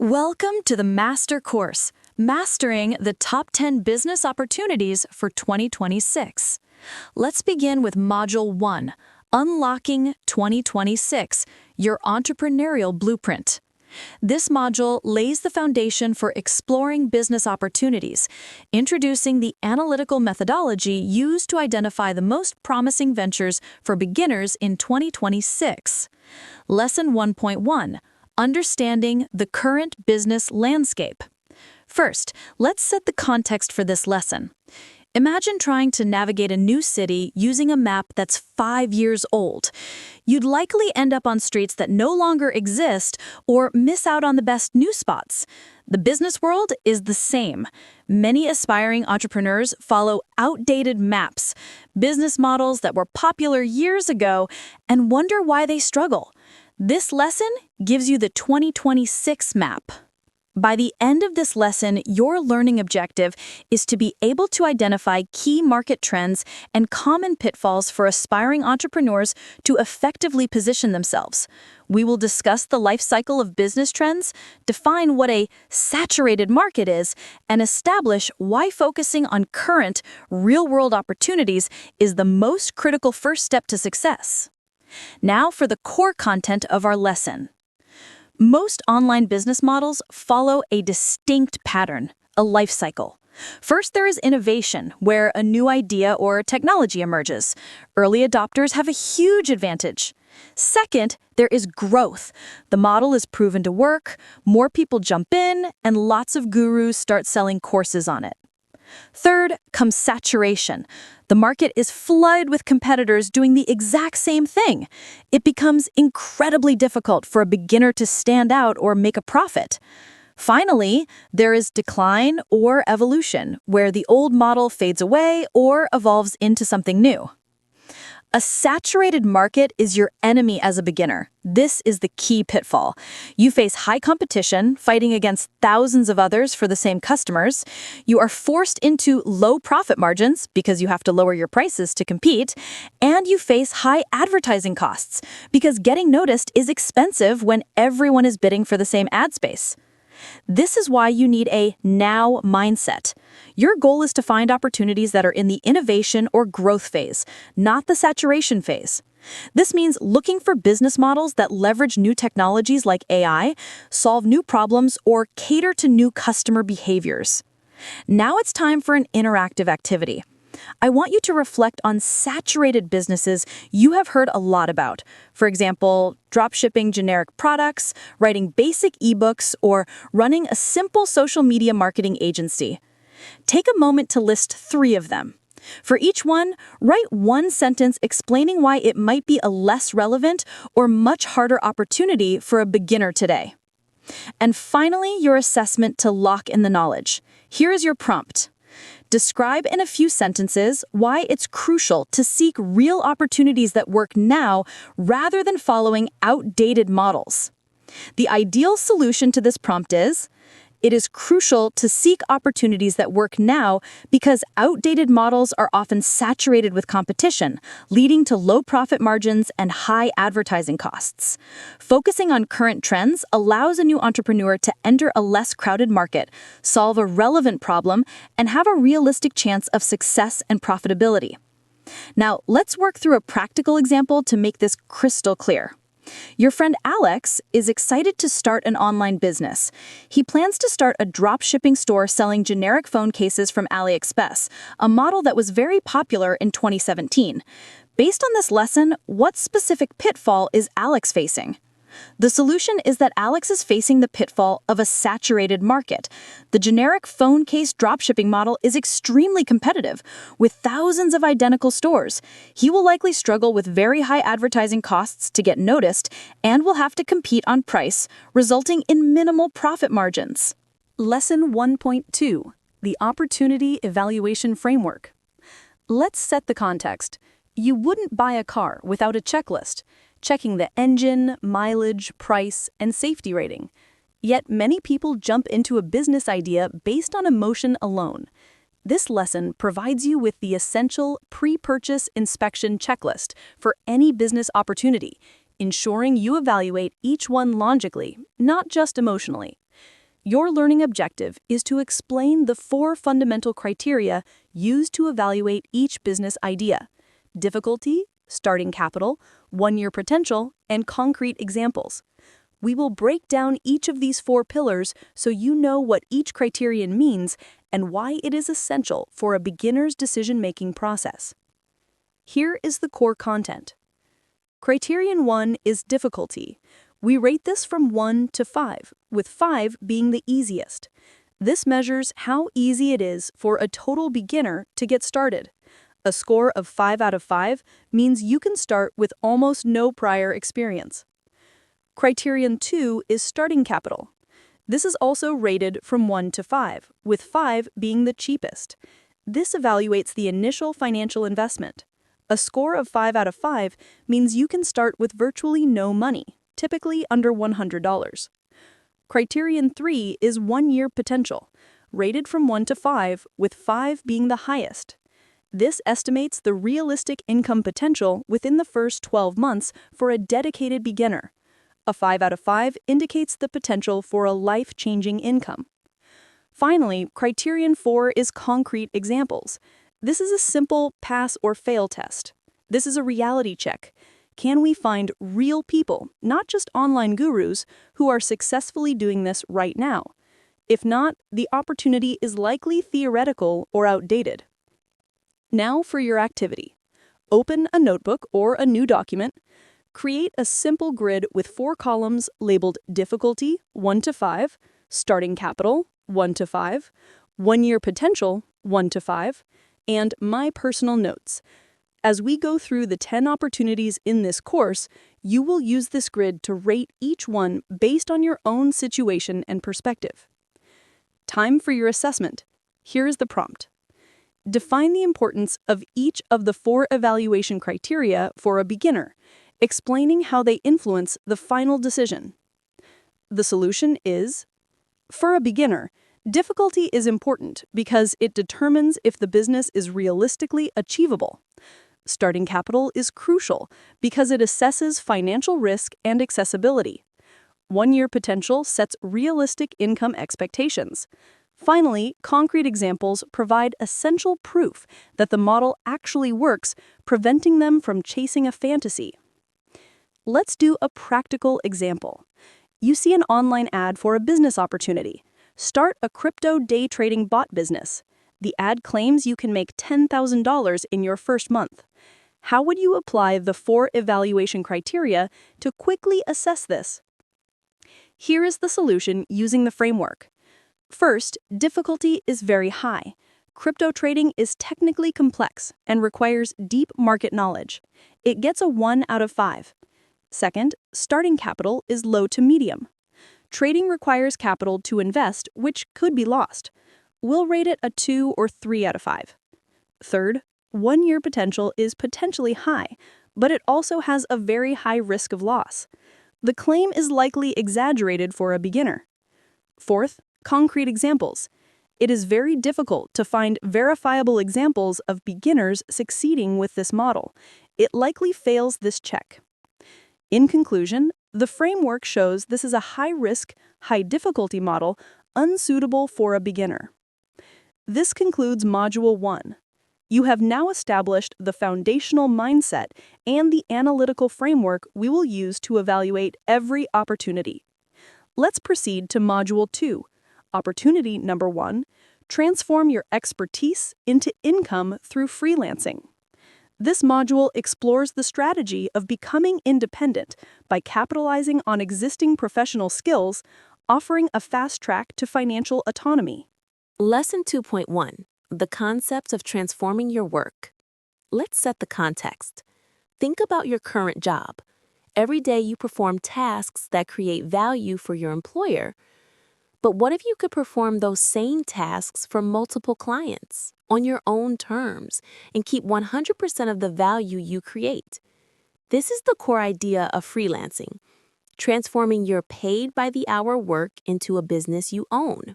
Welcome to the Master Course, Mastering the Top 10 Business Opportunities for 2026. Let's begin with Module 1, Unlocking 2026, Your Entrepreneurial Blueprint. This module lays the foundation for exploring business opportunities, introducing the analytical methodology used to identify the most promising ventures for beginners in 2026. Lesson 1.1. Understanding the current business landscape. First, let's set the context for this lesson. Imagine trying to navigate a new city using a map that's 5 years old. You'd likely end up on streets that no longer exist or miss out on the best new spots. The business world is the same. Many aspiring entrepreneurs follow outdated maps, business models that were popular years ago, and wonder why they struggle. This lesson gives you the 2026 map. By the end of this lesson, your learning objective is to be able to identify key market trends and common pitfalls for aspiring entrepreneurs to effectively position themselves. We will discuss the life cycle of business trends, define what a saturated market is, and establish why focusing on current, real-world opportunities is the most critical first step to success. Now for the core content of our lesson. Most online business models follow a distinct pattern, a life cycle. First, there is innovation, where a new idea or technology emerges. Early adopters have a huge advantage. Second, there is growth. The model is proven to work, more people jump in, and lots of gurus start selling courses on it. Third comes saturation. The market is flooded with competitors doing the exact same thing. It becomes incredibly difficult for a beginner to stand out or make a profit. Finally, there is decline or evolution, where the old model fades away or evolves into something new. A saturated market is your enemy as a beginner. This is the key pitfall. You face high competition, fighting against thousands of others for the same customers. You are forced into low profit margins because you have to lower your prices to compete. And you face high advertising costs because getting noticed is expensive when everyone is bidding for the same ad space. This is why you need a now mindset. Your goal is to find opportunities that are in the innovation or growth phase, not the saturation phase. This means looking for business models that leverage new technologies like AI, solve new problems, or cater to new customer behaviors. Now it's time for an interactive activity. I want you to reflect on saturated businesses you have heard a lot about. For example, dropshipping generic products, writing basic ebooks, or running a simple social media marketing agency. Take a moment to list 3 of them. For each one, write one sentence explaining why it might be a less relevant or much harder opportunity for a beginner today. And finally, your assessment to lock in the knowledge. Here is your prompt. Describe in a few sentences why it's crucial to seek real opportunities that work now rather than following outdated models. The ideal solution to this prompt is, it is crucial to seek opportunities that work now because outdated models are often saturated with competition, leading to low profit margins and high advertising costs. Focusing on current trends allows a new entrepreneur to enter a less crowded market, solve a relevant problem, and have a realistic chance of success and profitability. Now, let's work through a practical example to make this crystal clear. Your friend Alex is excited to start an online business. He plans to start a drop-shipping store selling generic phone cases from AliExpress, a model that was very popular in 2017. Based on this lesson, what specific pitfall is Alex facing? The solution is that Alex is facing the pitfall of a saturated market. The generic phone case dropshipping model is extremely competitive, with thousands of identical stores. He will likely struggle with very high advertising costs to get noticed and will have to compete on price, resulting in minimal profit margins. Lesson 1.2. The Opportunity Evaluation Framework. Let's set the context. You wouldn't buy a car without a checklist, checking the engine, mileage, price, and safety rating. Yet many people jump into a business idea based on emotion alone. This lesson provides you with the essential pre-purchase inspection checklist for any business opportunity, ensuring you evaluate each one logically, not just emotionally. Your learning objective is to explain the 4 fundamental criteria used to evaluate each business idea: difficulty, starting capital, 1-year potential, and concrete examples. We will break down each of these 4 pillars so you know what each criterion means and why it is essential for a beginner's decision-making process. Here is the core content. Criterion 1 is difficulty. We rate this from 1 to 5, with 5 being the easiest. This measures how easy it is for a total beginner to get started. A score of 5 out of 5 means you can start with almost no prior experience. Criterion 2 is starting capital. This is also rated from 1 to 5, with 5 being the cheapest. This evaluates the initial financial investment. A score of 5 out of 5 means you can start with virtually no money, typically under $100. Criterion 3 is 1-year potential, rated from 1 to 5, with 5 being the highest. This estimates the realistic income potential within the first 12 months for a dedicated beginner. A 5 out of 5 indicates the potential for a life-changing income. Finally, Criterion 4 is concrete examples. This is a simple pass or fail test. This is a reality check. Can we find real people, not just online gurus, who are successfully doing this right now? If not, the opportunity is likely theoretical or outdated. Now for your activity. Open a notebook or a new document. Create a simple grid with 4 columns labeled difficulty, 1 to 5, starting capital, 1 to 5, 1-year potential, 1 to 5, and my personal notes. As we go through the 10 opportunities in this course, you will use this grid to rate each one based on your own situation and perspective. Time for your assessment. Here is the prompt. Define the importance of each of the 4 evaluation criteria for a beginner, explaining how they influence the final decision. The solution is: for a beginner, difficulty is important because it determines if the business is realistically achievable. Starting capital is crucial because it assesses financial risk and accessibility. 1-year potential sets realistic income expectations. Finally, concrete examples provide essential proof that the model actually works, preventing them from chasing a fantasy. Let's do a practical example. You see an online ad for a business opportunity. Start a crypto day trading bot business. The ad claims you can make $10,000 in your first month. How would you apply the 4 evaluation criteria to quickly assess this? Here is the solution using the framework. First, difficulty is very high. Crypto trading is technically complex and requires deep market knowledge. It gets a 1 out of 5. Second, starting capital is low to medium. Trading requires capital to invest, which could be lost. We'll rate it a 2 or 3 out of 5. Third, 1-year potential is potentially high, but it also has a very high risk of loss. The claim is likely exaggerated for a beginner. Fourth, concrete examples. It is very difficult to find verifiable examples of beginners succeeding with this model. It likely fails this check. In conclusion, the framework shows this is a high-risk, high-difficulty model unsuitable for a beginner. This concludes Module 1. You have now established the foundational mindset and the analytical framework we will use to evaluate every opportunity. Let's proceed to Module 2. Opportunity number 1, transform your expertise into income through freelancing. This module explores the strategy of becoming independent by capitalizing on existing professional skills, offering a fast track to financial autonomy. Lesson 2.1, the concept of transforming your work. Let's set the context. Think about your current job. Every day you perform tasks that create value for your employer. But what if you could perform those same tasks for multiple clients on your own terms and keep 100% of the value you create? This is the core idea of freelancing, transforming your paid-by-the-hour work into a business you own.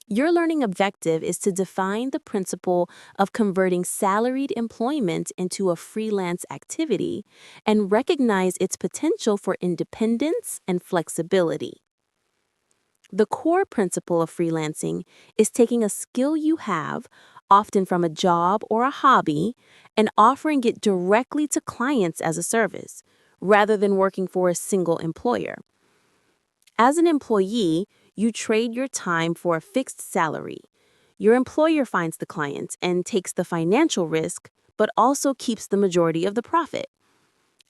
Your learning objective is to define the principle of converting salaried employment into a freelance activity and recognize its potential for independence and flexibility. The core principle of freelancing is taking a skill you have, often from a job or a hobby, and offering it directly to clients as a service, rather than working for a single employer. As an employee, you trade your time for a fixed salary. Your employer finds the client and takes the financial risk, but also keeps the majority of the profit.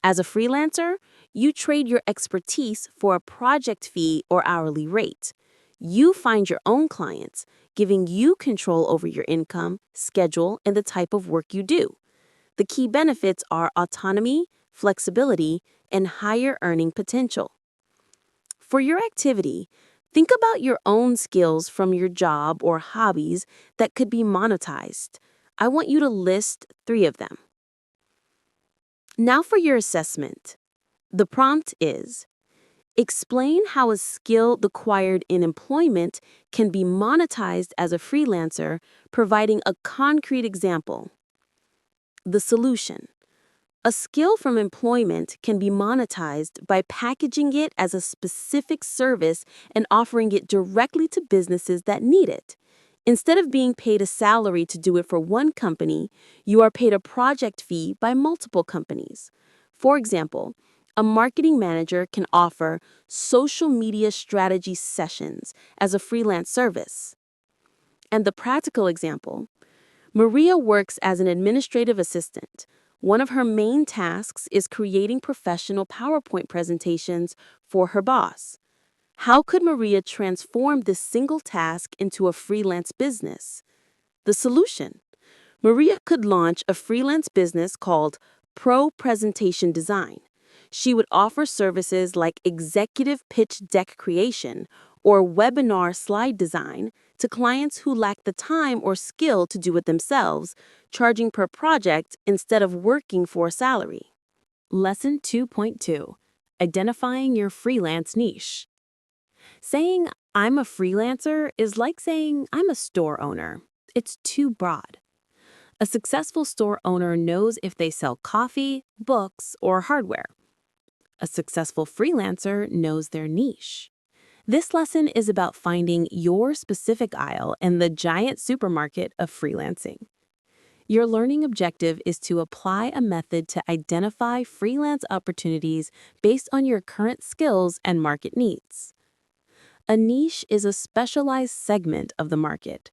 As a freelancer, you trade your expertise for a project fee or hourly rate. You find your own clients, giving you control over your income, schedule, and the type of work you do. The key benefits are autonomy, flexibility, and higher earning potential. For your activity, think about your own skills from your job or hobbies that could be monetized. I want you to list 3 of them. Now for your assessment. The prompt is, explain how a skill acquired in employment can be monetized as a freelancer, providing a concrete example. The solution. A skill from employment can be monetized by packaging it as a specific service and offering it directly to businesses that need it. Instead of being paid a salary to do it for one company, you are paid a project fee by multiple companies. For example, a marketing manager can offer social media strategy sessions as a freelance service. And the practical example, Maria works as an administrative assistant. One of her main tasks is creating professional PowerPoint presentations for her boss. How could Maria transform this single task into a freelance business? The solution. Maria could launch a freelance business called Pro Presentation Design. She would offer services like executive pitch deck creation or webinar slide design to clients who lack the time or skill to do it themselves, charging per project instead of working for a salary. Lesson 2.2. Identifying your freelance niche. Saying, I'm a freelancer is like saying, I'm a store owner. It's too broad. A successful store owner knows if they sell coffee, books, or hardware. A successful freelancer knows their niche. This lesson is about finding your specific aisle in the giant supermarket of freelancing. Your learning objective is to apply a method to identify freelance opportunities based on your current skills and market needs. A niche is a specialized segment of the market.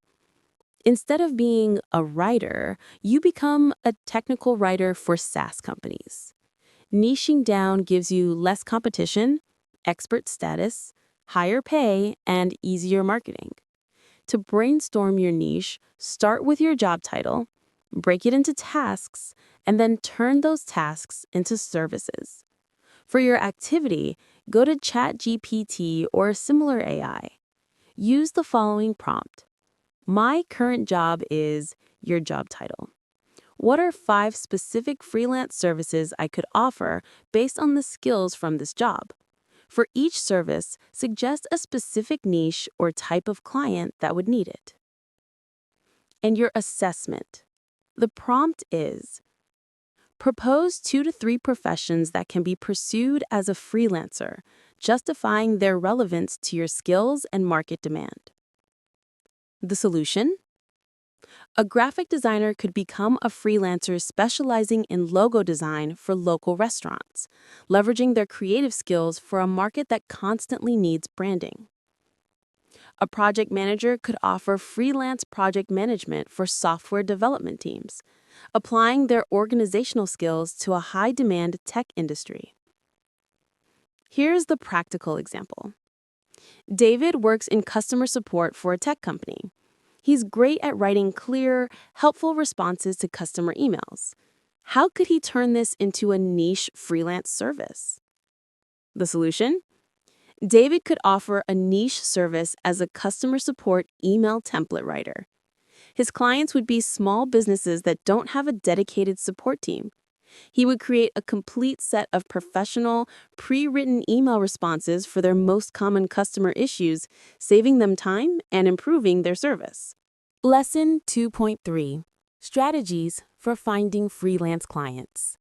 Instead of being a writer, you become a technical writer for SaaS companies. Niching down gives you less competition, expert status, higher pay, and easier marketing. To brainstorm your niche, start with your job title, break it into tasks, and then turn those tasks into services. For your activity, go to ChatGPT or a similar AI. Use the following prompt. My current job is your job title. What are 5 specific freelance services I could offer based on the skills from this job? For each service, suggest a specific niche or type of client that would need it. And your assessment. The prompt is, propose 2 to 3 professions that can be pursued as a freelancer, justifying their relevance to your skills and market demand. The solution? A graphic designer could become a freelancer specializing in logo design for local restaurants, leveraging their creative skills for a market that constantly needs branding. A project manager could offer freelance project management for software development teams, applying their organizational skills to a high-demand tech industry. Here's the practical example. David works in customer support for a tech company. He's great at writing clear, helpful responses to customer emails. How could he turn this into a niche freelance service? The solution? David could offer a niche service as a customer support email template writer. His clients would be small businesses that don't have a dedicated support team. He would create a complete set of professional, pre-written email responses for their most common customer issues, saving them time and improving their service. Lesson 2.3. Strategies for finding freelance clients.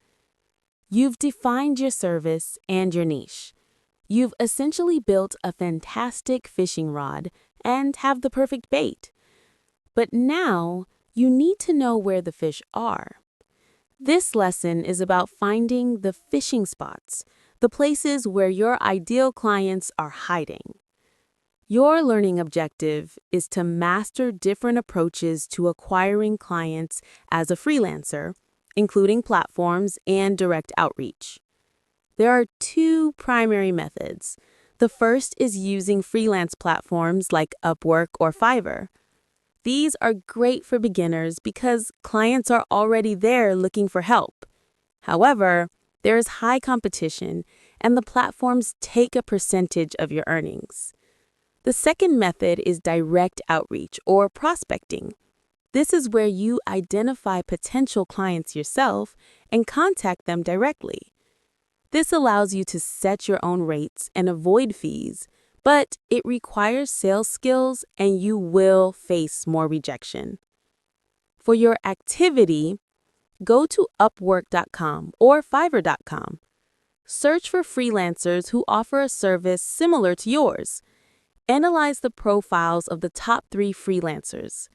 You've defined your service and your niche. You've essentially built a fantastic fishing rod and have the perfect bait. But now you need to know where the fish are. This lesson is about finding the fishing spots, the places where your ideal clients are hiding. Your learning objective is to master different approaches to acquiring clients as a freelancer, including platforms and direct outreach. There are two primary methods. The first is using freelance platforms like Upwork or Fiverr. These are great for beginners because clients are already there looking for help. However, there is high competition, and the platforms take a percentage of your earnings. The second method is direct outreach or prospecting. This is where you identify potential clients yourself and contact them directly. This allows you to set your own rates and avoid fees, but it requires sales skills and you will face more rejection. For your activity, go to Upwork.com or Fiverr.com. Search for freelancers who offer a service similar to yours. Analyze the profiles of the top 3 freelancers.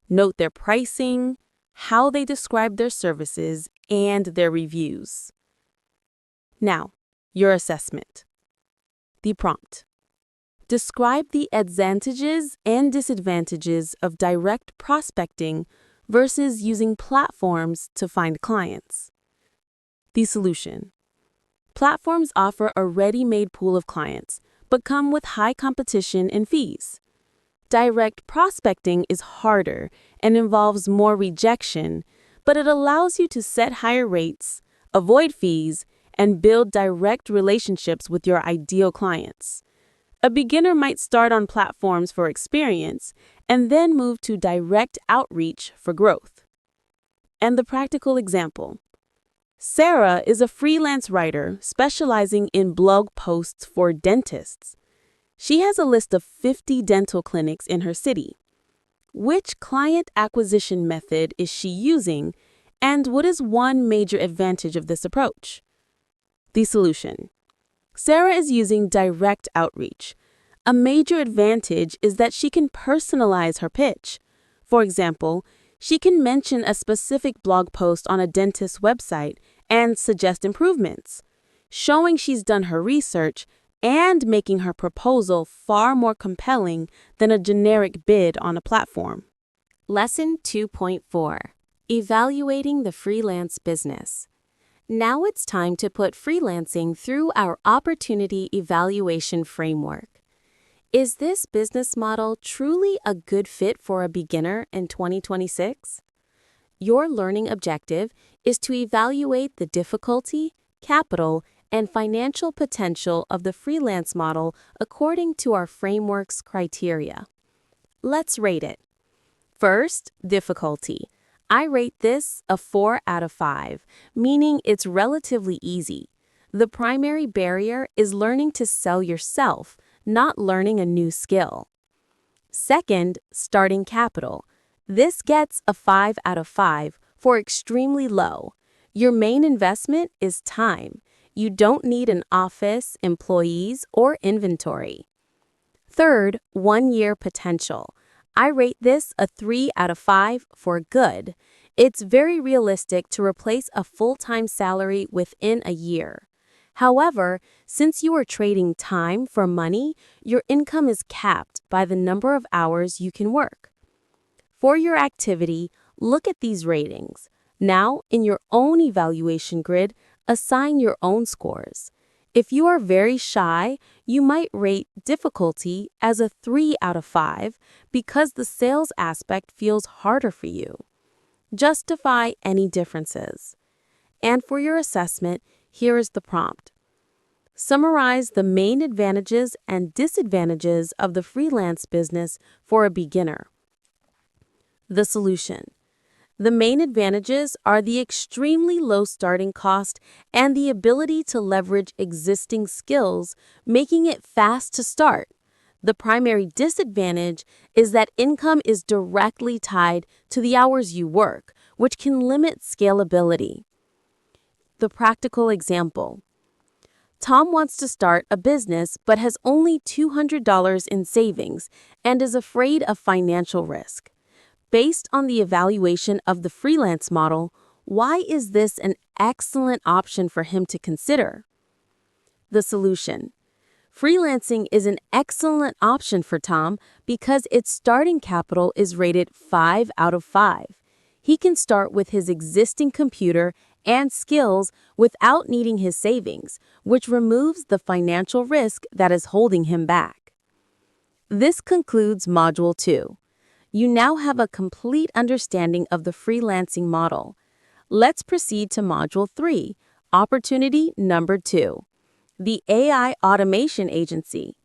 Note their pricing, how they describe their services, and their reviews. Now, your assessment. The prompt. Describe the advantages and disadvantages of direct prospecting versus using platforms to find clients. The solution. Platforms offer a ready-made pool of clients, but come with high competition and fees. Direct prospecting is harder and involves more rejection, but it allows you to set higher rates, avoid fees, and build direct relationships with your ideal clients. A beginner might start on platforms for experience and then move to direct outreach for growth. And the practical example. Sarah is a freelance writer specializing in blog posts for dentists. She has a list of 50 dental clinics in her city. Which client acquisition method is she using, and what is one major advantage of this approach? The solution. Sarah is using direct outreach. A major advantage is that she can personalize her pitch. For example, she can mention a specific blog post on a dentist's website and suggest improvements, showing she's done her research and making her proposal far more compelling than a generic bid on a platform. Lesson 2.4. Evaluating the freelance business. Now it's time to put freelancing through our opportunity evaluation framework. Is this business model truly a good fit for a beginner in 2026? Your learning objective is to evaluate the difficulty, capital, and financial potential of the freelance model according to our framework's criteria. Let's rate it. First, difficulty. I rate this a 4 out of 5, meaning it's relatively easy. The primary barrier is learning to sell yourself, not learning a new skill. Second, starting capital. This gets a 5 out of 5 for extremely low. Your main investment is time. You don't need an office, employees, or inventory. Third, 1-year potential. I rate this a 3 out of 5 for good. It's very realistic to replace a full-time salary within a year. However, since you are trading time for money, your income is capped by the number of hours you can work. For your activity, look at these ratings. Now, in your own evaluation grid, assign your own scores. If you are very shy, you might rate difficulty as a 3 out of 5 because the sales aspect feels harder for you. Justify any differences. And for your assessment, here is the prompt. Summarize the main advantages and disadvantages of the freelance business for a beginner. The solution. The main advantages are the extremely low starting cost and the ability to leverage existing skills, making it fast to start. The primary disadvantage is that income is directly tied to the hours you work, which can limit scalability. The practical example. Tom wants to start a business but has only $200 in savings and is afraid of financial risk. Based on the evaluation of the freelance model, why is this an excellent option for him to consider? The solution. Freelancing is an excellent option for Tom because its starting capital is rated 5 out of 5. He can start with his existing computer and skills without needing his savings, which removes the financial risk that is holding him back. This concludes Module 2. You now have a complete understanding of the freelancing model. Let's proceed to Module 3, Opportunity Number 2. The AI Automation Agency.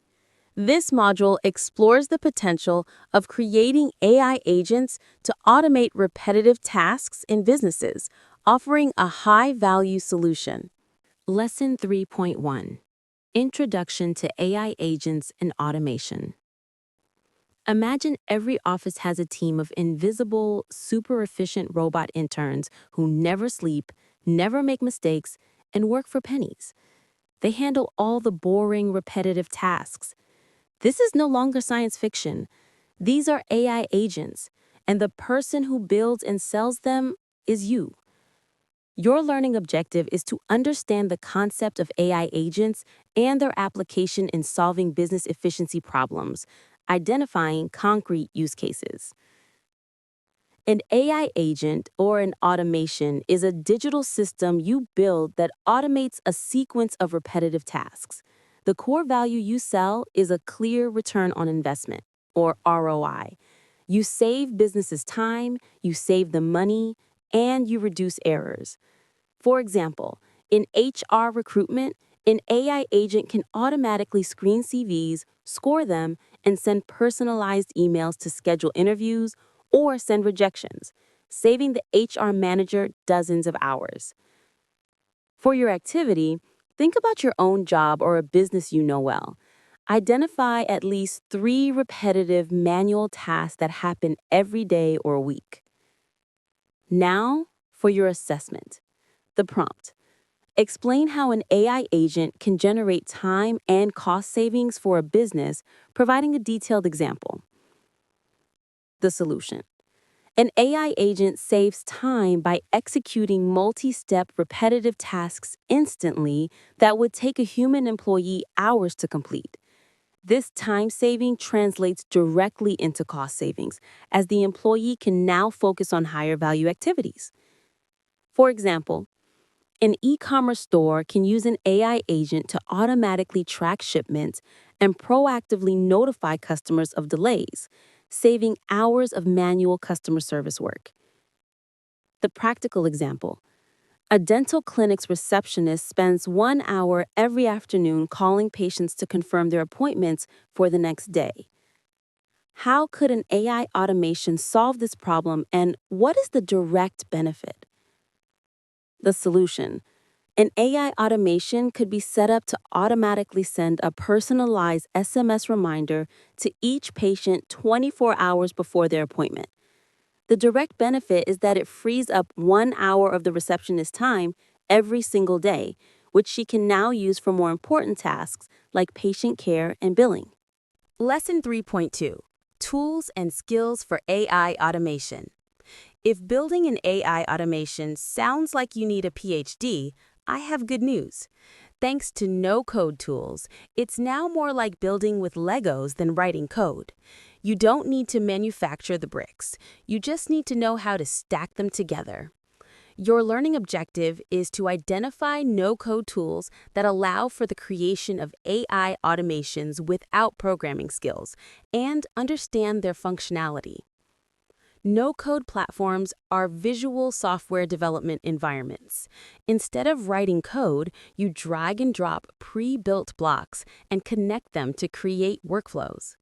This module explores the potential of creating AI agents to automate repetitive tasks in businesses, offering a high-value solution. Lesson 3.1. Introduction to AI Agents and Automation. Imagine every office has a team of invisible, super efficient robot interns who never sleep, never make mistakes, and work for pennies. They handle all the boring, repetitive tasks. This is no longer science fiction. These are AI agents, and the person who builds and sells them is you. Your learning objective is to understand the concept of AI agents and their application in solving business efficiency problems, identifying concrete use cases. An AI agent or an automation is a digital system you build that automates a sequence of repetitive tasks. The core value you sell is a clear return on investment, or ROI. You save businesses time, you save them money, and you reduce errors. For example, in HR recruitment, an AI agent can automatically screen CVs, score them, and send personalized emails to schedule interviews or send rejections, saving the HR manager dozens of hours. For your activity, think about your own job or a business you know well. Identify at least 3 repetitive manual tasks that happen every day or week. Now, for your assessment. The prompt. Explain how an AI agent can generate time and cost savings for a business, providing a detailed example. The solution. An AI agent saves time by executing multi-step repetitive tasks instantly that would take a human employee hours to complete. This time saving translates directly into cost savings, as the employee can now focus on higher value activities. For example, an e-commerce store can use an AI agent to automatically track shipments and proactively notify customers of delays, saving hours of manual customer service work. The practical example. A dental clinic's receptionist spends 1 hour every afternoon calling patients to confirm their appointments for the next day. How could an AI automation solve this problem, and what is the direct benefit? The solution. An AI automation could be set up to automatically send a personalized SMS reminder to each patient 24 hours before their appointment. The direct benefit is that it frees up 1 hour of the receptionist's time every single day, which she can now use for more important tasks like patient care and billing. Lesson 3.2. Tools and Skills for AI Automation. If building an AI automation sounds like you need a PhD, I have good news. Thanks to no-code tools, it's now more like building with Legos than writing code. You don't need to manufacture the bricks. You just need to know how to stack them together. Your learning objective is to identify no-code tools that allow for the creation of AI automations without programming skills and understand their functionality. No-code platforms are visual software development environments. Instead of writing code, you drag and drop pre-built blocks and connect them to create workflows.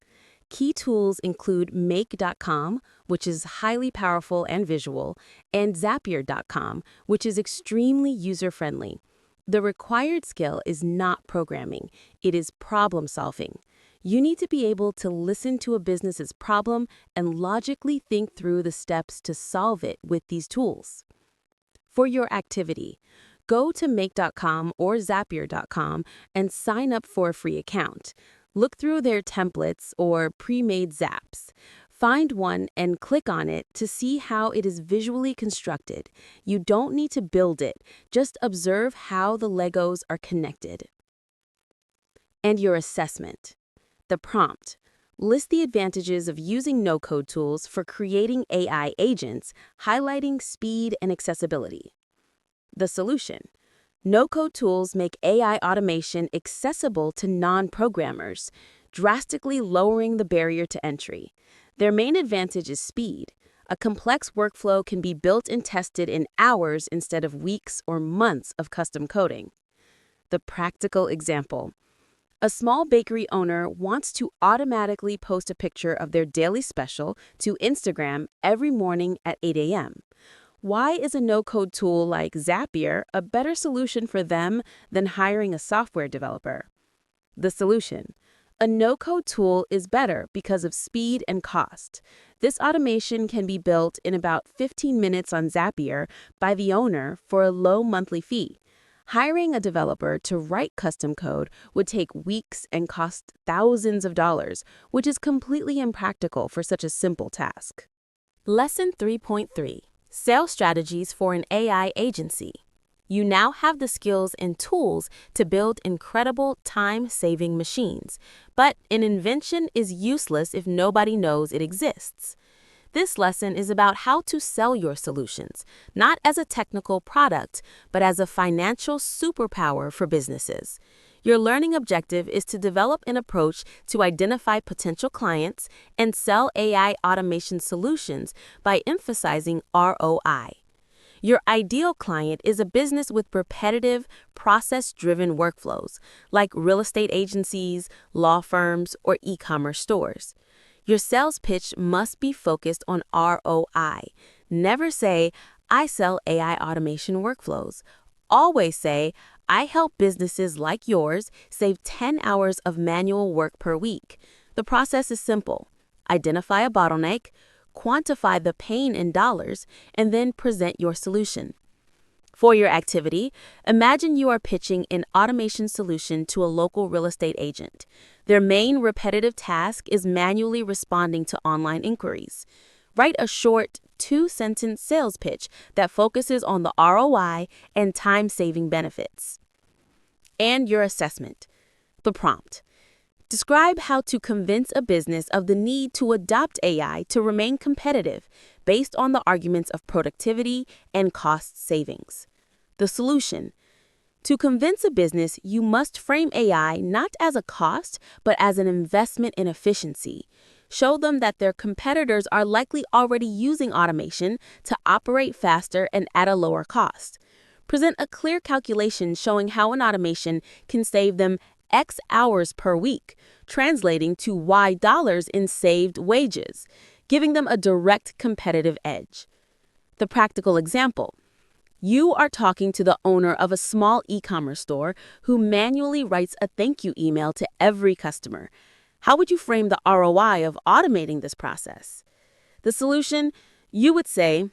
Key tools include Make.com, which is highly powerful and visual, and Zapier.com, which is extremely user-friendly. The required skill is not programming, it is problem-solving. You need to be able to listen to a business's problem and logically think through the steps to solve it with these tools. For your activity, Go to make.com or zapier.com and sign up for a free account. Look through their templates or pre-made zaps. Find one and click on it to see how it is visually constructed. You don't need to build it, just observe how the Legos are connected. And your assessment. The prompt. List the advantages of using no-code tools for creating AI agents, highlighting speed and accessibility. The solution. No-code tools make AI automation accessible to non-programmers, drastically lowering the barrier to entry. Their main advantage is speed. A complex workflow can be built and tested in hours instead of weeks or months of custom coding. The practical example. A small bakery owner wants to automatically post a picture of their daily special to Instagram every morning at 8 a.m. Why is a no-code tool like Zapier a better solution for them than hiring a software developer? The solution. A no-code tool is better because of speed and cost. This automation can be built in about 15 minutes on Zapier by the owner for a low monthly fee. Hiring a developer to write custom code would take weeks and cost thousands of dollars, which is completely impractical for such a simple task. Lesson 3.3. Sales Strategies for an AI Agency. You now have the skills and tools to build incredible time-saving machines, but an invention is useless if nobody knows it exists. This lesson is about how to sell your solutions, not as a technical product, but as a financial superpower for businesses. Your learning objective is to develop an approach to identify potential clients and sell AI automation solutions by emphasizing ROI. Your ideal client is a business with repetitive, process-driven workflows, like real estate agencies, law firms, or e-commerce stores. Your sales pitch must be focused on ROI. Never say, I sell AI automation workflows. Always say, I help businesses like yours save 10 hours of manual work per week. The process is simple. Identify a bottleneck, quantify the pain in dollars, and then present your solution. For your activity, imagine you are pitching an automation solution to a local real estate agent. Their main repetitive task is manually responding to online inquiries. Write a short, 2-sentence sales pitch that focuses on the ROI and time-saving benefits. And your assessment. The prompt. Describe how to convince a business of the need to adopt AI to remain competitive based on the arguments of productivity and cost savings. The solution. To convince a business, you must frame AI not as a cost, but as an investment in efficiency. Show them that their competitors are likely already using automation to operate faster and at a lower cost. Present a clear calculation showing how an automation can save them X hours per week, translating to Y dollars in saved wages, giving them a direct competitive edge. The practical example. You are talking to the owner of a small e-commerce store who manually writes a thank you email to every customer. How would you frame the ROI of automating this process? The solution, you would say,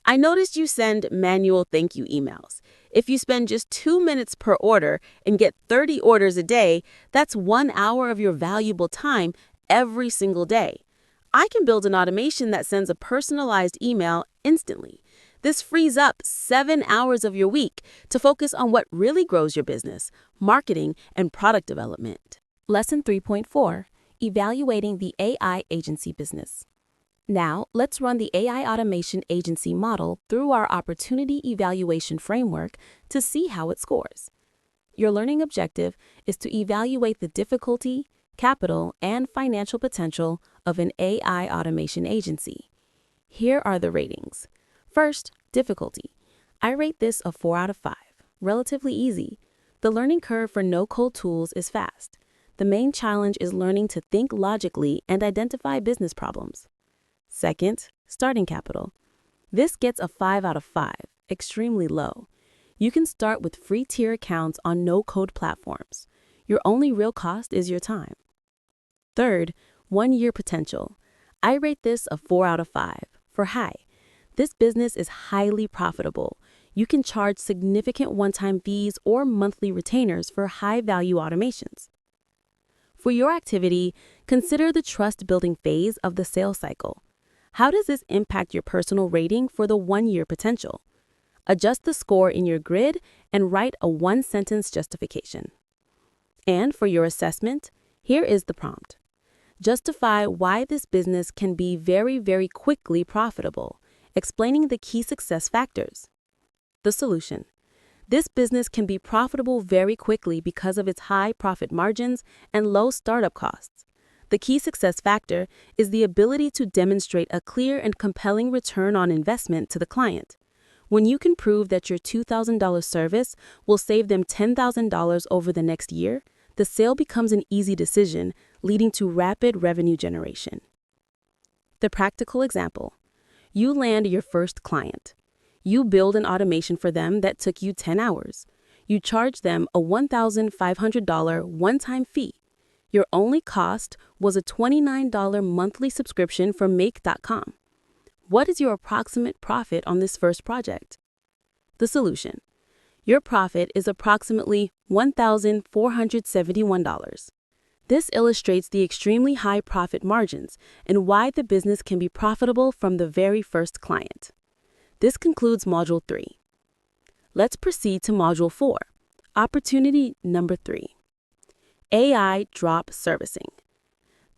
I noticed you send manual thank you emails. If you spend just 2 minutes per order and get 30 orders a day, that's 1 hour of your valuable time every single day. I can build an automation that sends a personalized email instantly. This frees up 7 hours of your week to focus on what really grows your business, marketing, and product development. Lesson 3.4. Evaluating the AI agency business. Now, let's run the AI automation agency model through our opportunity evaluation framework to see how it scores. Your learning objective is to evaluate the difficulty, capital, and financial potential of an AI automation agency. Here are the ratings. First, difficulty. I rate this a 4 out of 5. Relatively easy. The learning curve for no-code tools is fast. The main challenge is learning to think logically and identify business problems. Second, starting capital. This gets a 5 out of 5, extremely low. You can start with free tier accounts on no-code platforms. Your only real cost is your time. Third, 1-year potential. I rate this a 4 out of 5, for high. This business is highly profitable. You can charge significant one-time fees or monthly retainers for high-value automations. For your activity, consider the trust-building phase of the sales cycle. How does this impact your personal rating for the one-year potential? Adjust the score in your grid and write a one-sentence justification. And for your assessment, here is the prompt. Justify why this business can be very, very quickly profitable, explaining the key success factors. The solution. This business can be profitable very quickly because of its high profit margins and low startup costs. The key success factor is the ability to demonstrate a clear and compelling return on investment to the client. When you can prove that your $2,000 service will save them $10,000 over the next year, the sale becomes an easy decision, leading to rapid revenue generation. The practical example. You land your first client. You build an automation for them that took you 10 hours. You charge them a $1,500 one-time fee. Your only cost was a $29 monthly subscription for Make.com. What is your approximate profit on this first project? The solution. Your profit is approximately $1,471. This illustrates the extremely high profit margins and why the business can be profitable from the very first client. This concludes Module 3. Let's proceed to Module 4, Opportunity Number 3. AI Drop Servicing.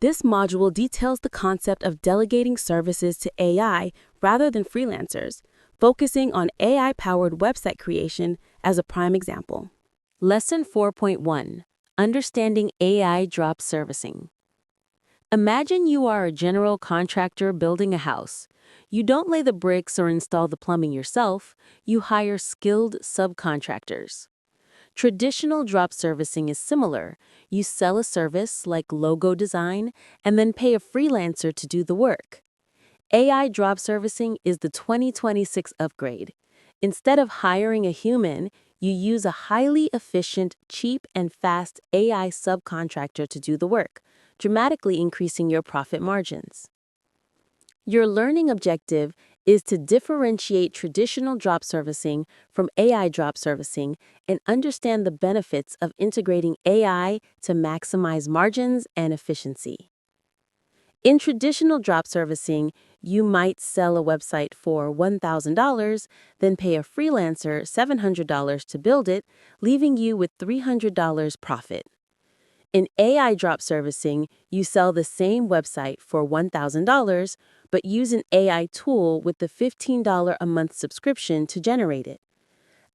This module details the concept of delegating services to AI rather than freelancers, focusing on AI-powered website creation as a prime example. Lesson 4.1. Understanding AI Drop Servicing. Imagine you are a general contractor building a house. You don't lay the bricks or install the plumbing yourself, you hire skilled subcontractors. Traditional drop servicing is similar. You sell a service like logo design and then pay a freelancer to do the work. AI drop servicing is the 2026 upgrade. Instead of hiring a human, you use a highly efficient, cheap, and fast AI subcontractor to do the work, dramatically increasing your profit margins. Your learning objective is to differentiate traditional drop servicing from AI drop servicing and understand the benefits of integrating AI to maximize margins and efficiency. In traditional drop servicing, you might sell a website for $1,000, then pay a freelancer $700 to build it, leaving you with $300 profit. In AI drop servicing, you sell the same website for $1,000, but use an AI tool with the $15 a month subscription to generate it.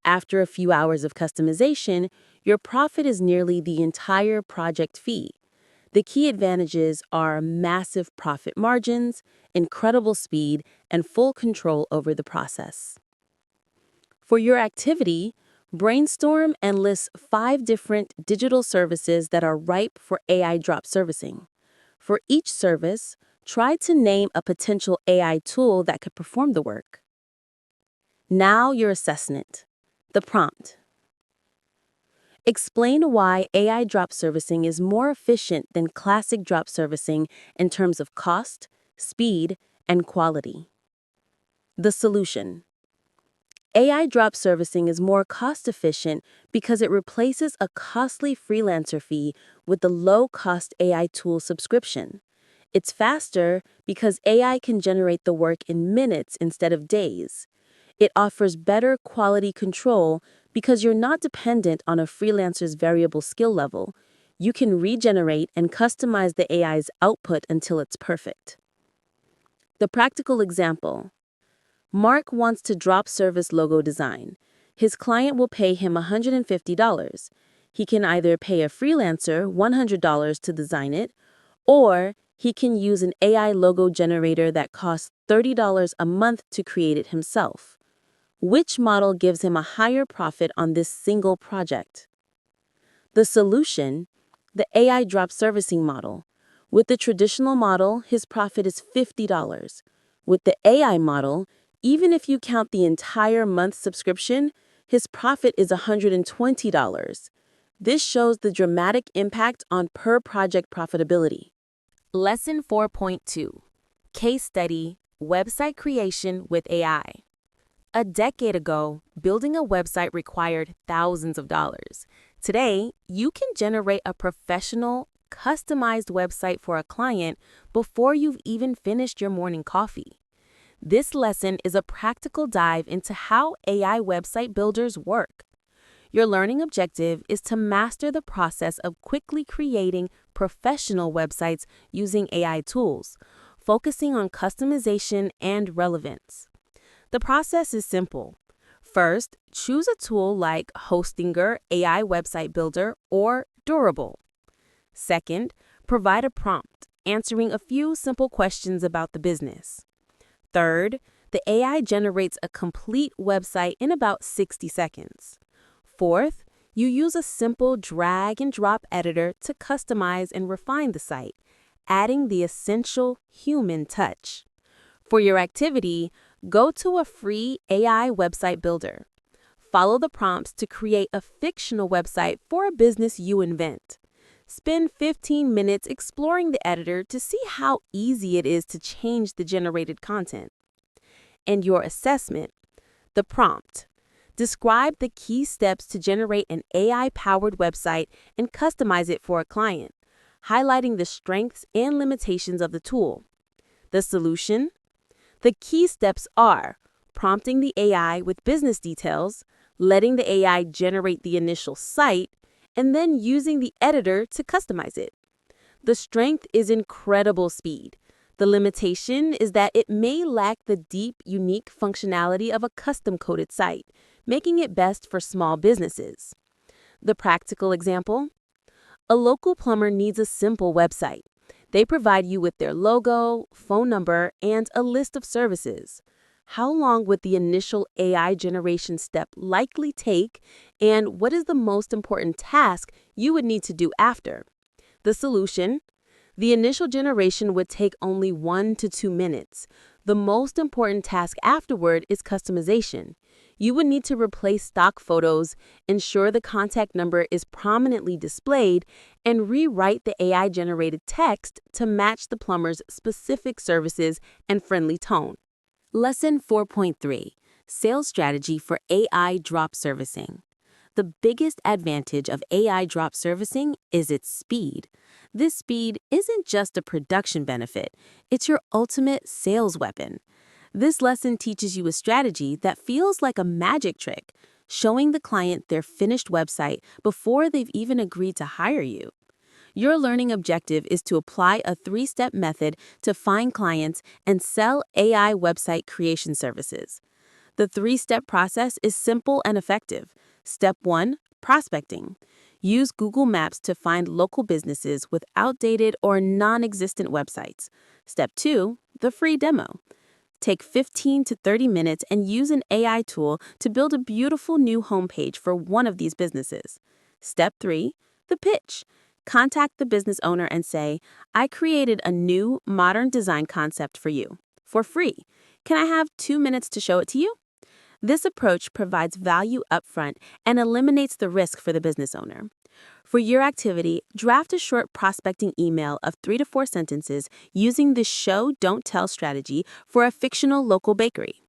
After a few hours of customization, your profit is nearly the entire project fee. The key advantages are massive profit margins, incredible speed, and full control over the process. For your activity, brainstorm and list 5 different digital services that are ripe for AI drop servicing. For each service, try to name a potential AI tool that could perform the work. Now your assessment. The prompt. Explain why AI drop servicing is more efficient than classic drop servicing in terms of cost, speed, and quality. The solution. AI drop servicing is more cost-efficient because it replaces a costly freelancer fee with the low-cost AI tool subscription. It's faster because AI can generate the work in minutes instead of days. It offers better quality control because you're not dependent on a freelancer's variable skill level. You can regenerate and customize the AI's output until it's perfect. The practical example. Mark wants to drop service logo design. His client will pay him $150. He can either pay a freelancer $100 to design it, or he can use an AI logo generator that costs $30 a month to create it himself. Which model gives him a higher profit on this single project? The solution, the AI drop servicing model. With the traditional model, his profit is $50. With the AI model, even if you count the entire month subscription, his profit is $120. This shows the dramatic impact on per-project profitability. Lesson 4.2. Case Study, Website Creation with AI. A decade ago, building a website required thousands of dollars. Today, you can generate a professional, customized website for a client before you've even finished your morning coffee. This lesson is a practical dive into how AI website builders work. Your learning objective is to master the process of quickly creating professional websites using AI tools, focusing on customization and relevance. The process is simple. First, choose a tool like Hostinger, AI Website Builder, or Durable. Second, provide a prompt, answering a few simple questions about the business. Third, the AI generates a complete website in about 60 seconds. Fourth, you use a simple drag and drop editor to customize and refine the site, adding the essential human touch. For your activity, go to a free AI website builder. Follow the prompts to create a fictional website for a business you invent. Spend 15 minutes exploring the editor to see how easy it is to change the generated content. And your assessment, the prompt. Describe the key steps to generate an AI-powered website and customize it for a client, highlighting the strengths and limitations of the tool. The solution? The key steps are prompting the AI with business details, letting the AI generate the initial site, and then using the editor to customize it. The strength is incredible speed. The limitation is that it may lack the deep, unique functionality of a custom-coded site, making it best for small businesses. The practical example? A local plumber needs a simple website. They provide you with their logo, phone number, and a list of services. How long would the initial AI generation step likely take, and what is the most important task you would need to do after? The solution? The initial generation would take only 1 to 2 minutes. The most important task afterward is customization. You would need to replace stock photos, ensure the contact number is prominently displayed, and rewrite the AI-generated text to match the plumber's specific services and friendly tone. Lesson 4.3: Sales Strategy for AI Drop Servicing. The biggest advantage of AI drop servicing is its speed. This speed isn't just a production benefit, it's your ultimate sales weapon. This lesson teaches you a strategy that feels like a magic trick, showing the client their finished website before they've even agreed to hire you. Your learning objective is to apply a 3-step method to find clients and sell AI website creation services. The 3-step process is simple and effective. Step 1, prospecting. Use Google Maps to find local businesses with outdated or non-existent websites. Step 2, the free demo. Take 15 to 30 minutes and use an AI tool to build a beautiful new homepage for one of these businesses. Step 3, the pitch. Contact the business owner and say, "I created a new, modern design concept for you, for free. Can I have 2 minutes to show it to you?" This approach provides value upfront and eliminates the risk for the business owner. For your activity, draft a short prospecting email of 3 to 4 sentences using the show, don't tell strategy for a fictional local bakery.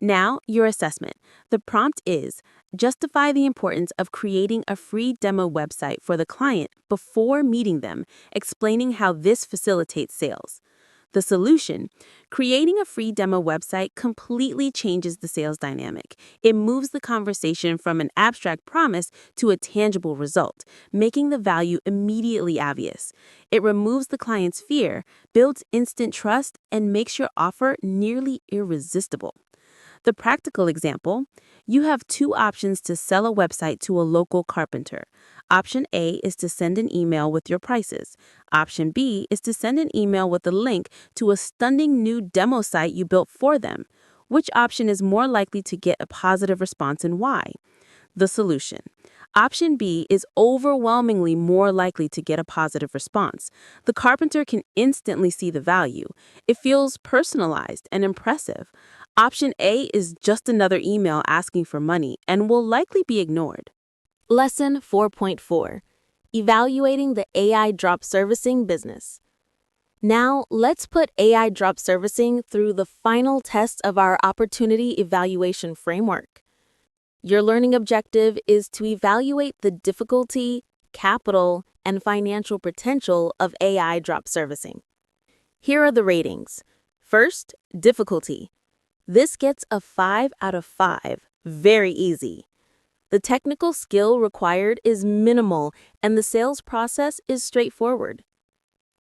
Now, your assessment. The prompt is, justify the importance of creating a free demo website for the client before meeting them, explaining how this facilitates sales. The solution, creating a free demo website completely changes the sales dynamic. It moves the conversation from an abstract promise to a tangible result, making the value immediately obvious. It removes the client's fear, builds instant trust, and makes your offer nearly irresistible. The practical example, you have 2 options to sell a website to a local carpenter. Option A is to send an email with your prices. Option B is to send an email with a link to a stunning new demo site you built for them. Which option is more likely to get a positive response and why? The solution. Option B is overwhelmingly more likely to get a positive response. The carpenter can instantly see the value. It feels personalized and impressive. Option A is just another email asking for money and will likely be ignored. Lesson 4.4: Evaluating the AI drop servicing business. Now, let's put AI drop servicing through the final test of our opportunity evaluation framework. Your learning objective is to evaluate the difficulty, capital, and financial potential of AI drop servicing. Here are the ratings. First, difficulty. This gets a 5 out of 5, very easy. The technical skill required is minimal and the sales process is straightforward.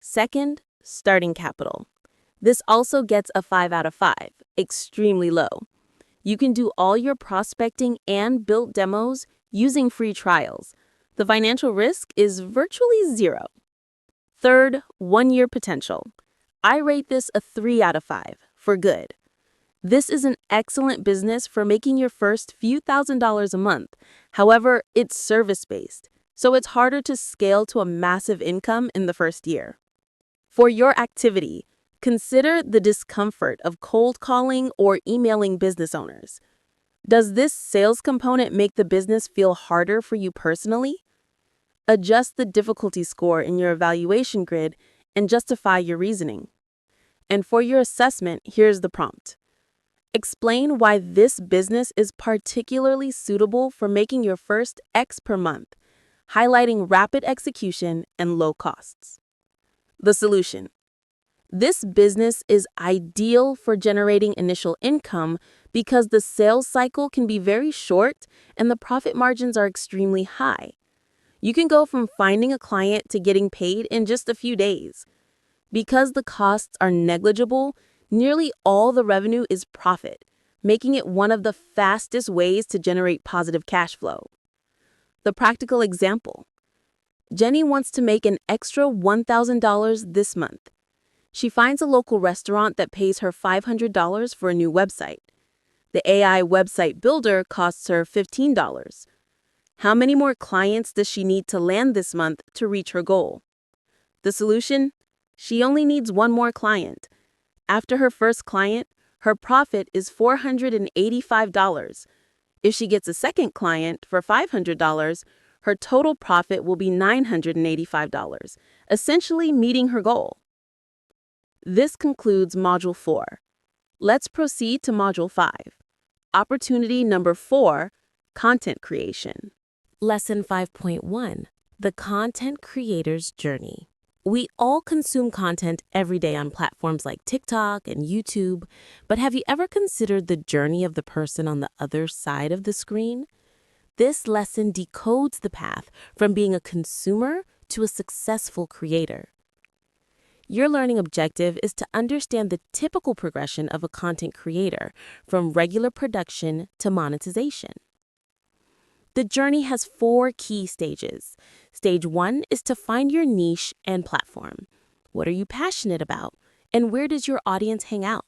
Second, starting capital. This also gets a 5 out of 5, extremely low. You can do all your prospecting and build demos using free trials. The financial risk is virtually zero. Third, 1-year potential. I rate this a 3 out of 5, for good. This is an excellent business for making your first few $1,000s a month. However, it's service-based, so it's harder to scale to a massive income in the first year. For your activity, consider the discomfort of cold calling or emailing business owners. Does this sales component make the business feel harder for you personally? Adjust the difficulty score in your evaluation grid and justify your reasoning. And for your assessment, here's the prompt. Explain why this business is particularly suitable for making your first X per month, highlighting rapid execution and low costs. The solution. This business is ideal for generating initial income because the sales cycle can be very short and the profit margins are extremely high. You can go from finding a client to getting paid in just a few days. Because the costs are negligible, nearly all the revenue is profit, making it one of the fastest ways to generate positive cash flow. The practical example. Jenny wants to make an extra $1,000 this month. She finds a local restaurant that pays her $500 for a new website. The AI website builder costs her $15. How many more clients does she need to land this month to reach her goal? The solution? She only needs one more client. After her first client, her profit is $485. If she gets a second client for $500, her total profit will be $985, essentially meeting her goal. This concludes Module 4. Let's proceed to Module 5. Opportunity number 4, Content Creation. Lesson 5.1, The Content Creator's Journey. We all consume content every day on platforms like TikTok and YouTube, but have you ever considered the journey of the person on the other side of the screen? This lesson decodes the path from being a consumer to a successful creator. Your learning objective is to understand the typical progression of a content creator, from regular production to monetization. The journey has 4 key stages. Stage 1 is to find your niche and platform. What are you passionate about, and where does your audience hang out?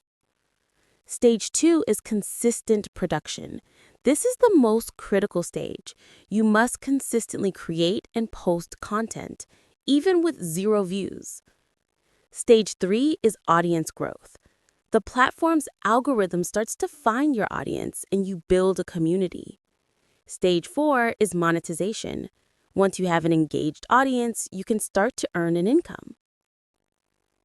Stage 2 is consistent production. This is the most critical stage. You must consistently create and post content, even with 0 views. Stage 3 is audience growth. The platform's algorithm starts to find your audience and you build a community. Stage 4 is monetization. Once you have an engaged audience, you can start to earn an income.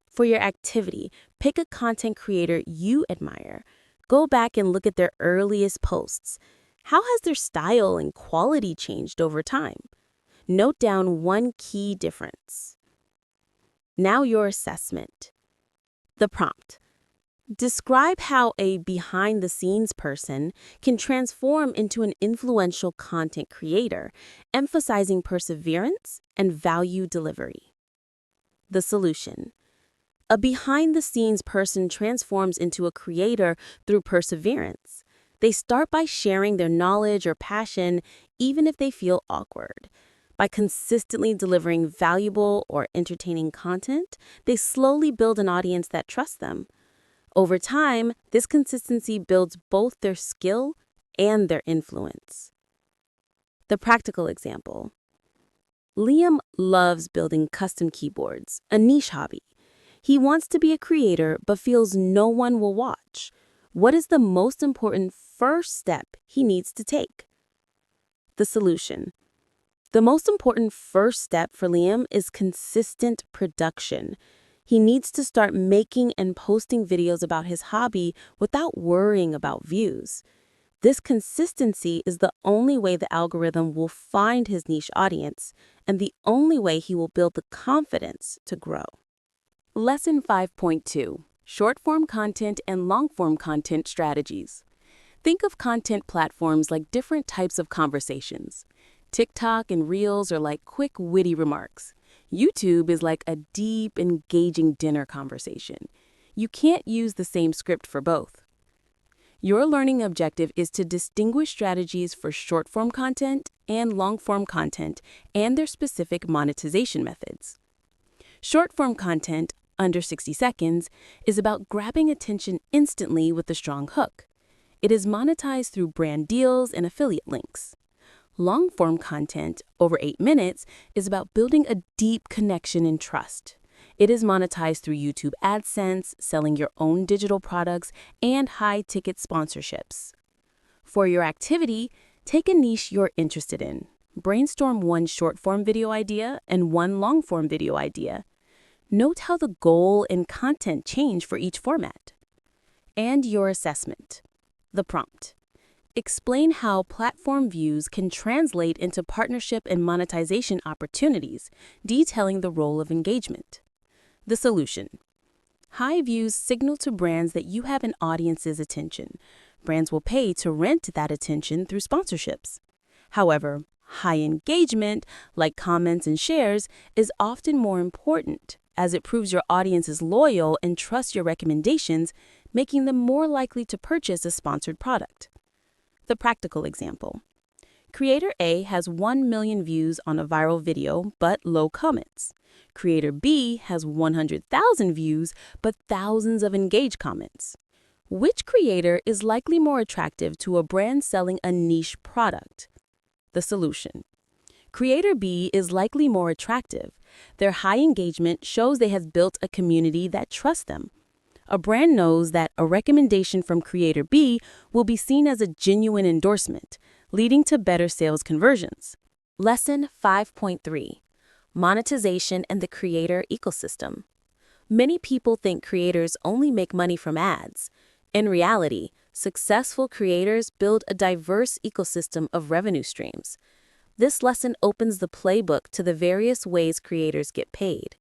For your activity, pick a content creator you admire. Go back and look at their earliest posts. How has their style and quality changed over time? Note down one key difference. Now your assessment. The prompt. Describe how a behind-the-scenes person can transform into an influential content creator, emphasizing perseverance and value delivery. The solution. A behind-the-scenes person transforms into a creator through perseverance. They start by sharing their knowledge or passion, even if they feel awkward. By consistently delivering valuable or entertaining content, they slowly build an audience that trusts them. Over time, this consistency builds both their skill and their influence. The practical example. Liam loves building custom keyboards, a niche hobby. He wants to be a creator but feels no one will watch. What is the most important first step he needs to take? The solution. The most important first step for Liam is consistent production. He needs to start making and posting videos about his hobby without worrying about views. This consistency is the only way the algorithm will find his niche audience and the only way he will build the confidence to grow. Lesson 5.2: Short-form content and long-form content strategies. Think of content platforms like different types of conversations. TikTok and Reels are like quick, witty remarks. YouTube is like a deep, engaging dinner conversation. You can't use the same script for both. Your learning objective is to distinguish strategies for short-form content and long-form content and their specific monetization methods. Short-form content, under 60 seconds, is about grabbing attention instantly with a strong hook. It is monetized through brand deals and affiliate links. Long-form content, over 8 minutes, is about building a deep connection and trust. It is monetized through YouTube AdSense, selling your own digital products, and high-ticket sponsorships. For your activity, take a niche you're interested in. Brainstorm one short-form video idea and one long-form video idea. Note how the goal and content change for each format. And your assessment. The prompt. Explain how platform views can translate into partnership and monetization opportunities, detailing the role of engagement. The solution. High views signal to brands that you have an audience's attention. Brands will pay to rent that attention through sponsorships. However, high engagement, like comments and shares, is often more important, as it proves your audience is loyal and trusts your recommendations, making them more likely to purchase a sponsored product. The practical example. Creator A has 1 million views on a viral video, but low comments. Creator B has 100,000 views, but thousands of engaged comments. Which creator is likely more attractive to a brand selling a niche product? The solution. Creator B is likely more attractive. Their high engagement shows they have built a community that trusts them. A brand knows that a recommendation from Creator B will be seen as a genuine endorsement, leading to better sales conversions. Lesson 5.3: Monetization and the creator ecosystem. Many people think creators only make money from ads. In reality, successful creators build a diverse ecosystem of revenue streams. This lesson opens the playbook to the various ways creators get paid.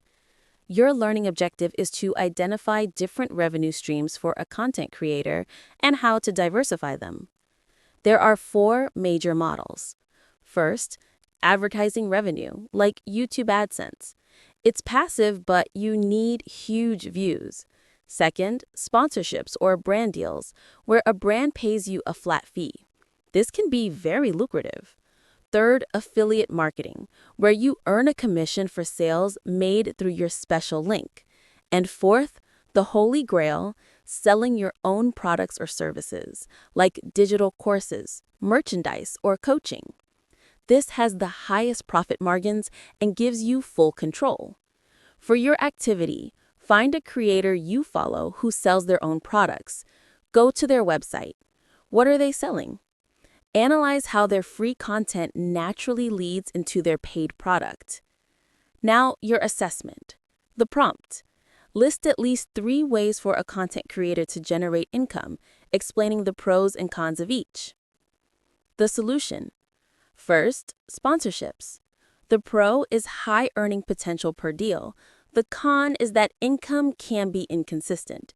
Your learning objective is to identify different revenue streams for a content creator and how to diversify them. There are 4 major models. First, advertising revenue, like YouTube AdSense. It's passive, but you need huge views. Second, sponsorships or brand deals, where a brand pays you a flat fee. This can be very lucrative. Third, affiliate marketing, where you earn a commission for sales made through your special link. And fourth, the holy grail, selling your own products or services, like digital courses, merchandise, or coaching. This has the highest profit margins and gives you full control. For your activity, find a creator you follow who sells their own products. Go to their website. What are they selling? Analyze how their free content naturally leads into their paid product. Now, your assessment. The prompt. List at least 3 ways for a content creator to generate income, explaining the pros and cons of each. The solution. First, sponsorships. The pro is high earning potential per deal. The con is that income can be inconsistent.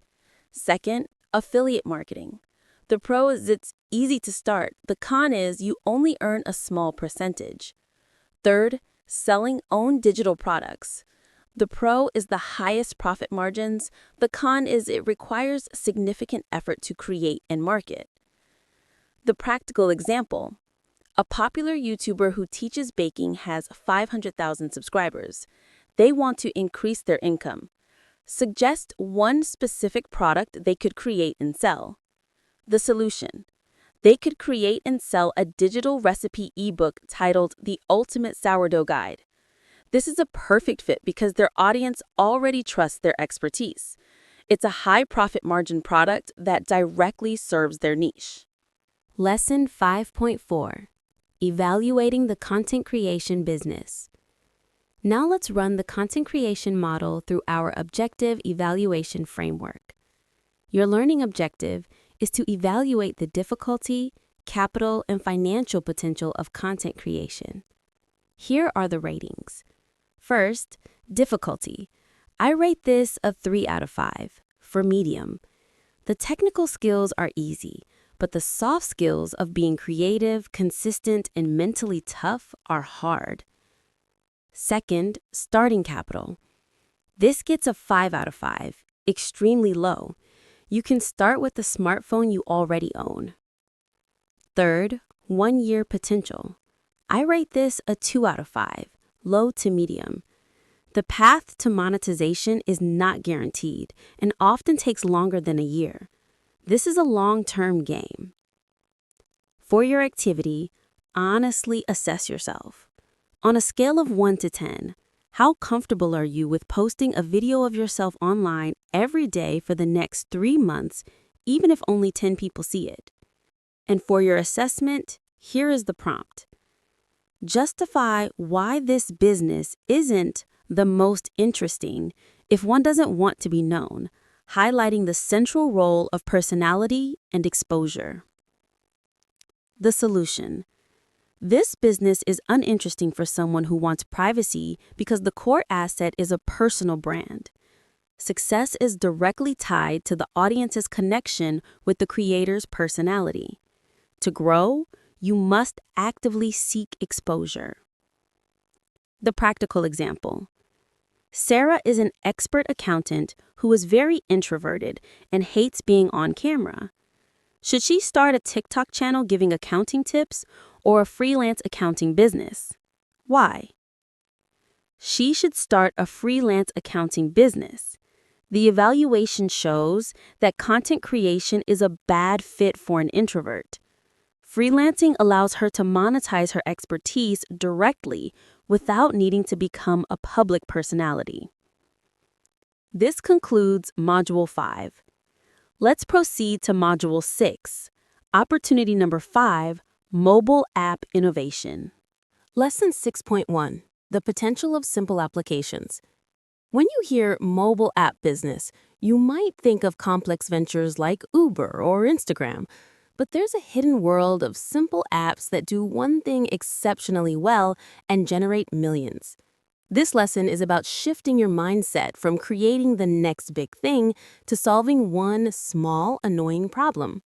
Second, affiliate marketing. The pro is it's easy to start. The con is you only earn a small percentage. Third, selling own digital products. The pro is the highest profit margins. The con is it requires significant effort to create and market. The practical example. A popular YouTuber who teaches baking has 500,000 subscribers. They want to increase their income. Suggest one specific product they could create and sell. The solution. They could create and sell a digital recipe ebook titled The Ultimate Sourdough Guide. This is a perfect fit because their audience already trusts their expertise. It's a high profit margin product that directly serves their niche. Lesson 5.4: Evaluating the content creation business. Now let's run the content creation model through our objective evaluation framework. Your learning objective is to evaluate the difficulty, capital, and financial potential of content creation. Here are the ratings. First, difficulty. I rate this a 3 out of 5 for medium. The technical skills are easy, but the soft skills of being creative, consistent, and mentally tough are hard. Second, starting capital. This gets a 5 out of 5, extremely low. You can start with the smartphone you already own. Third, 1 year potential. I rate this a 2 out of 5, low to medium. The path to monetization is not guaranteed and often takes longer than a year. This is a long-term game. For your activity, honestly assess yourself. On a scale of 1 to 10, how comfortable are you with posting a video of yourself online every day for the next 3 months, even if only 10 people see it? And for your assessment, here is the prompt. Justify why this business isn't the most interesting if one doesn't want to be known, highlighting the central role of personality and exposure. The solution. This business is uninteresting for someone who wants privacy because the core asset is a personal brand. Success is directly tied to the audience's connection with the creator's personality. To grow, you must actively seek exposure. The practical example. Sarah is an expert accountant who is very introverted and hates being on camera. Should she start a TikTok channel giving accounting tips or a freelance accounting business? Why? She should start a freelance accounting business. The evaluation shows that content creation is a bad fit for an introvert. Freelancing allows her to monetize her expertise directly without needing to become a public personality. This concludes Module 5. Let's proceed to Module 6, Opportunity Number 5, Mobile App Innovation. Lesson 6.1, The Potential of Simple Applications. When you hear mobile app business, you might think of complex ventures like Uber or Instagram, but there's a hidden world of simple apps that do one thing exceptionally well and generate millions. This lesson is about shifting your mindset from creating the next big thing to solving one small, annoying problem.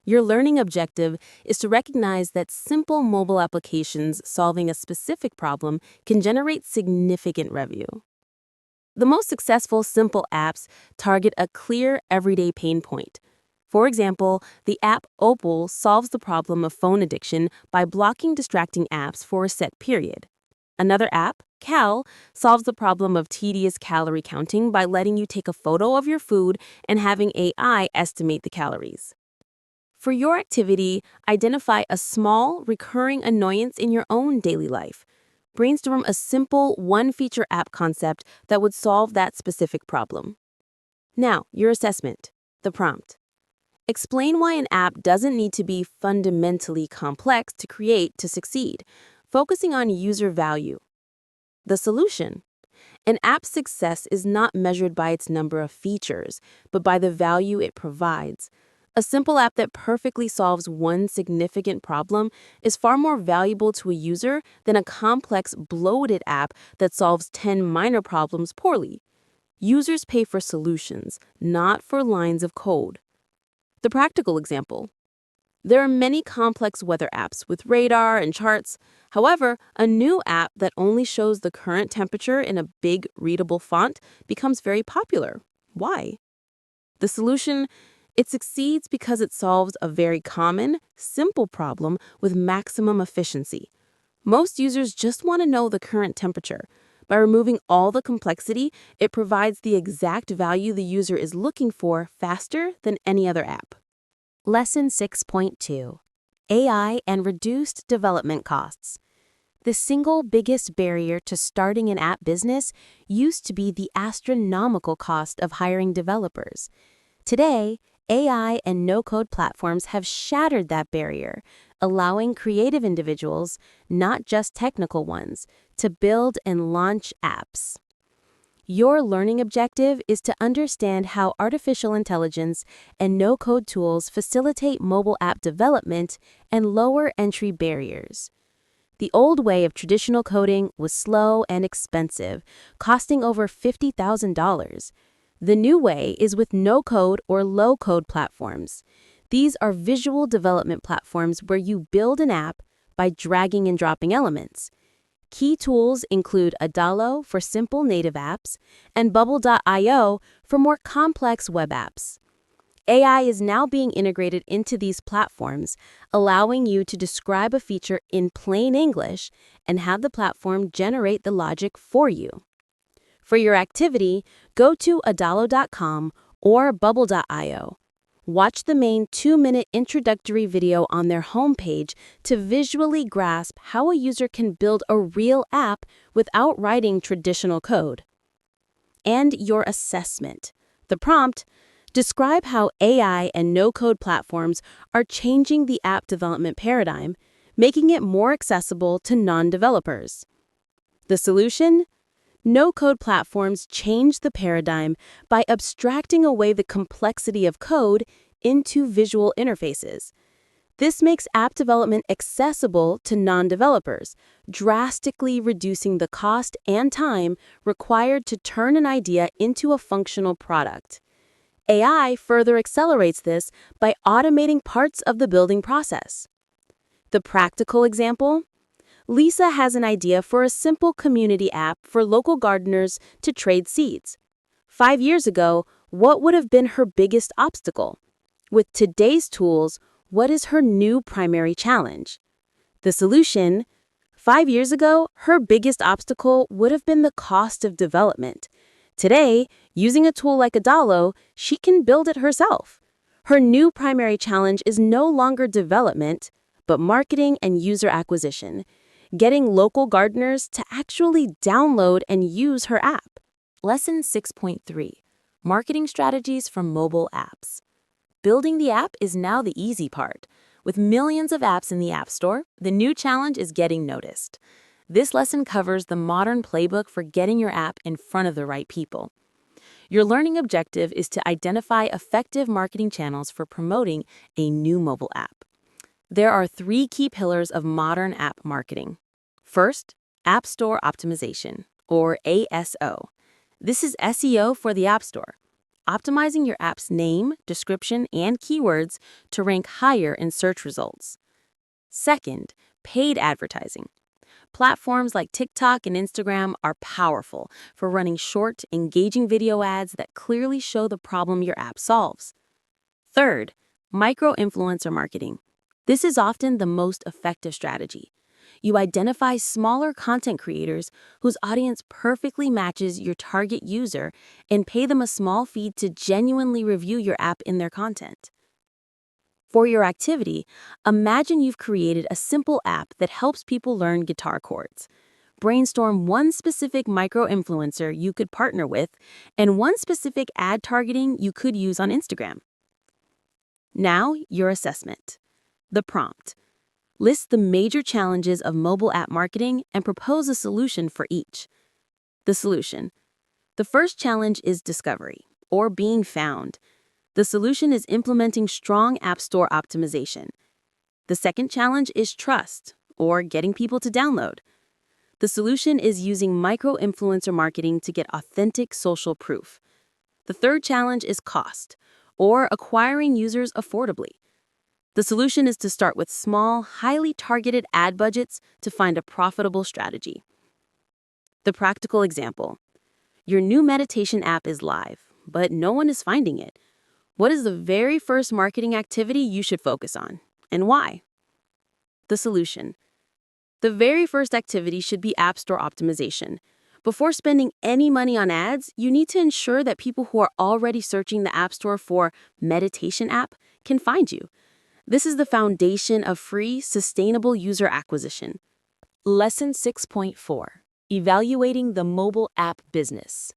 Your learning objective is to recognize that simple mobile applications solving a specific problem can generate significant revenue. The most successful simple apps target a clear, everyday pain point. For example, the app Opal solves the problem of phone addiction by blocking distracting apps for a set period. Another app, Cal, solves the problem of tedious calorie counting by letting you take a photo of your food and having AI estimate the calories. For your activity, identify a small, recurring annoyance in your own daily life. Brainstorm a simple one-feature app concept that would solve that specific problem. Now, your assessment, the prompt. Explain why an app doesn't need to be fundamentally complex to create to succeed, focusing on user value. The solution. An app's success is not measured by its number of features, but by the value it provides. A simple app that perfectly solves one significant problem is far more valuable to a user than a complex, bloated app that solves 10 minor problems poorly. Users pay for solutions, not for lines of code. The practical example. There are many complex weather apps with radar and charts. However, a new app that only shows the current temperature in a big, readable font becomes very popular. Why? The solution. It succeeds because it solves a very common, simple problem with maximum efficiency. Most users just want to know the current temperature. By removing all the complexity, it provides the exact value the user is looking for faster than any other app. Lesson 6.2, AI and Reduced Development Costs. The single biggest barrier to starting an app business used to be the astronomical cost of hiring developers. Today, AI and no-code platforms have shattered that barrier, allowing creative individuals, not just technical ones, to build and launch apps. Your learning objective is to understand how artificial intelligence and no-code tools facilitate mobile app development and lower entry barriers. The old way of traditional coding was slow and expensive, costing over $50,000. The new way is with no-code or low-code platforms. These are visual development platforms where you build an app by dragging and dropping elements. Key tools include Adalo for simple native apps and Bubble.io for more complex web apps. AI is now being integrated into these platforms, allowing you to describe a feature in plain English and have the platform generate the logic for you. For your activity, go to adalo.com or Bubble.io. Watch the main 2-minute introductory video on their homepage to visually grasp how a user can build a real app without writing traditional code. And your assessment. The prompt: describe how AI and no-code platforms are changing the app development paradigm, making it more accessible to non-developers. The solution? No-code platforms change the paradigm by abstracting away the complexity of code into visual interfaces. This makes app development accessible to non-developers, drastically reducing the cost and time required to turn an idea into a functional product. AI further accelerates this by automating parts of the building process. The practical example? Lisa has an idea for a simple community app for local gardeners to trade seeds. 5 years ago, what would have been her biggest obstacle? With today's tools, what is her new primary challenge? The solution? 5 years ago, her biggest obstacle would have been the cost of development. Today, using a tool like Adalo, she can build it herself. Her new primary challenge is no longer development, but marketing and user acquisition, getting local gardeners to actually download and use her app. Lesson 6.3: Marketing Strategies for Mobile Apps. Building the app is now the easy part. With millions of apps in the App Store, the new challenge is getting noticed. This lesson covers the modern playbook for getting your app in front of the right people. Your learning objective is to identify effective marketing channels for promoting a new mobile app. There are 3 key pillars of modern app marketing. First, App Store Optimization, or ASO. This is SEO for the App Store, optimizing your app's name, description, and keywords to rank higher in search results. Second, paid advertising. Platforms like TikTok and Instagram are powerful for running short, engaging video ads that clearly show the problem your app solves. Third, micro-influencer marketing. This is often the most effective strategy. You identify smaller content creators whose audience perfectly matches your target user and pay them a small fee to genuinely review your app in their content. For your activity, imagine you've created a simple app that helps people learn guitar chords. Brainstorm one specific micro-influencer you could partner with and one specific ad targeting you could use on Instagram. Now, your assessment. The prompt: list the major challenges of mobile app marketing and propose a solution for each. The solution. The first challenge is discovery, or being found. The solution is implementing strong App Store optimization. The second challenge is trust, or getting people to download. The solution is using micro-influencer marketing to get authentic social proof. The third challenge is cost, or acquiring users affordably. The solution is to start with small, highly targeted ad budgets to find a profitable strategy. The practical example. Your new meditation app is live, but no one is finding it. What is the very first marketing activity you should focus on, and why? The solution. The very first activity should be App Store optimization. Before spending any money on ads, you need to ensure that people who are already searching the App Store for meditation app can find you. This is the foundation of free, sustainable user acquisition. Lesson 6.4: Evaluating the mobile app business.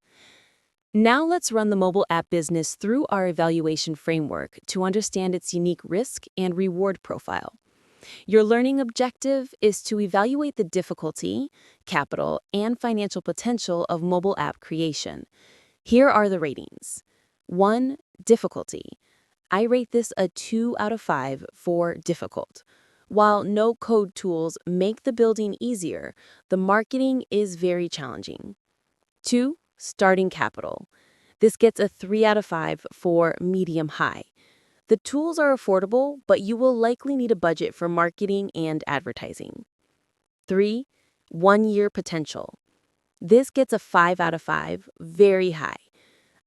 Now let's run the mobile app business through our evaluation framework to understand its unique risk and reward profile. Your learning objective is to evaluate the difficulty, capital, and financial potential of mobile app creation. Here are the ratings. 1. Difficulty. I rate this a 2 out of 5 for difficult. While no-code tools make the building easier, the marketing is very challenging. 2. Starting capital. This gets a 3 out of 5 for medium-high. The tools are affordable, but you will likely need a budget for marketing and advertising. 3. 1-year potential. This gets a 5 out of 5, very high.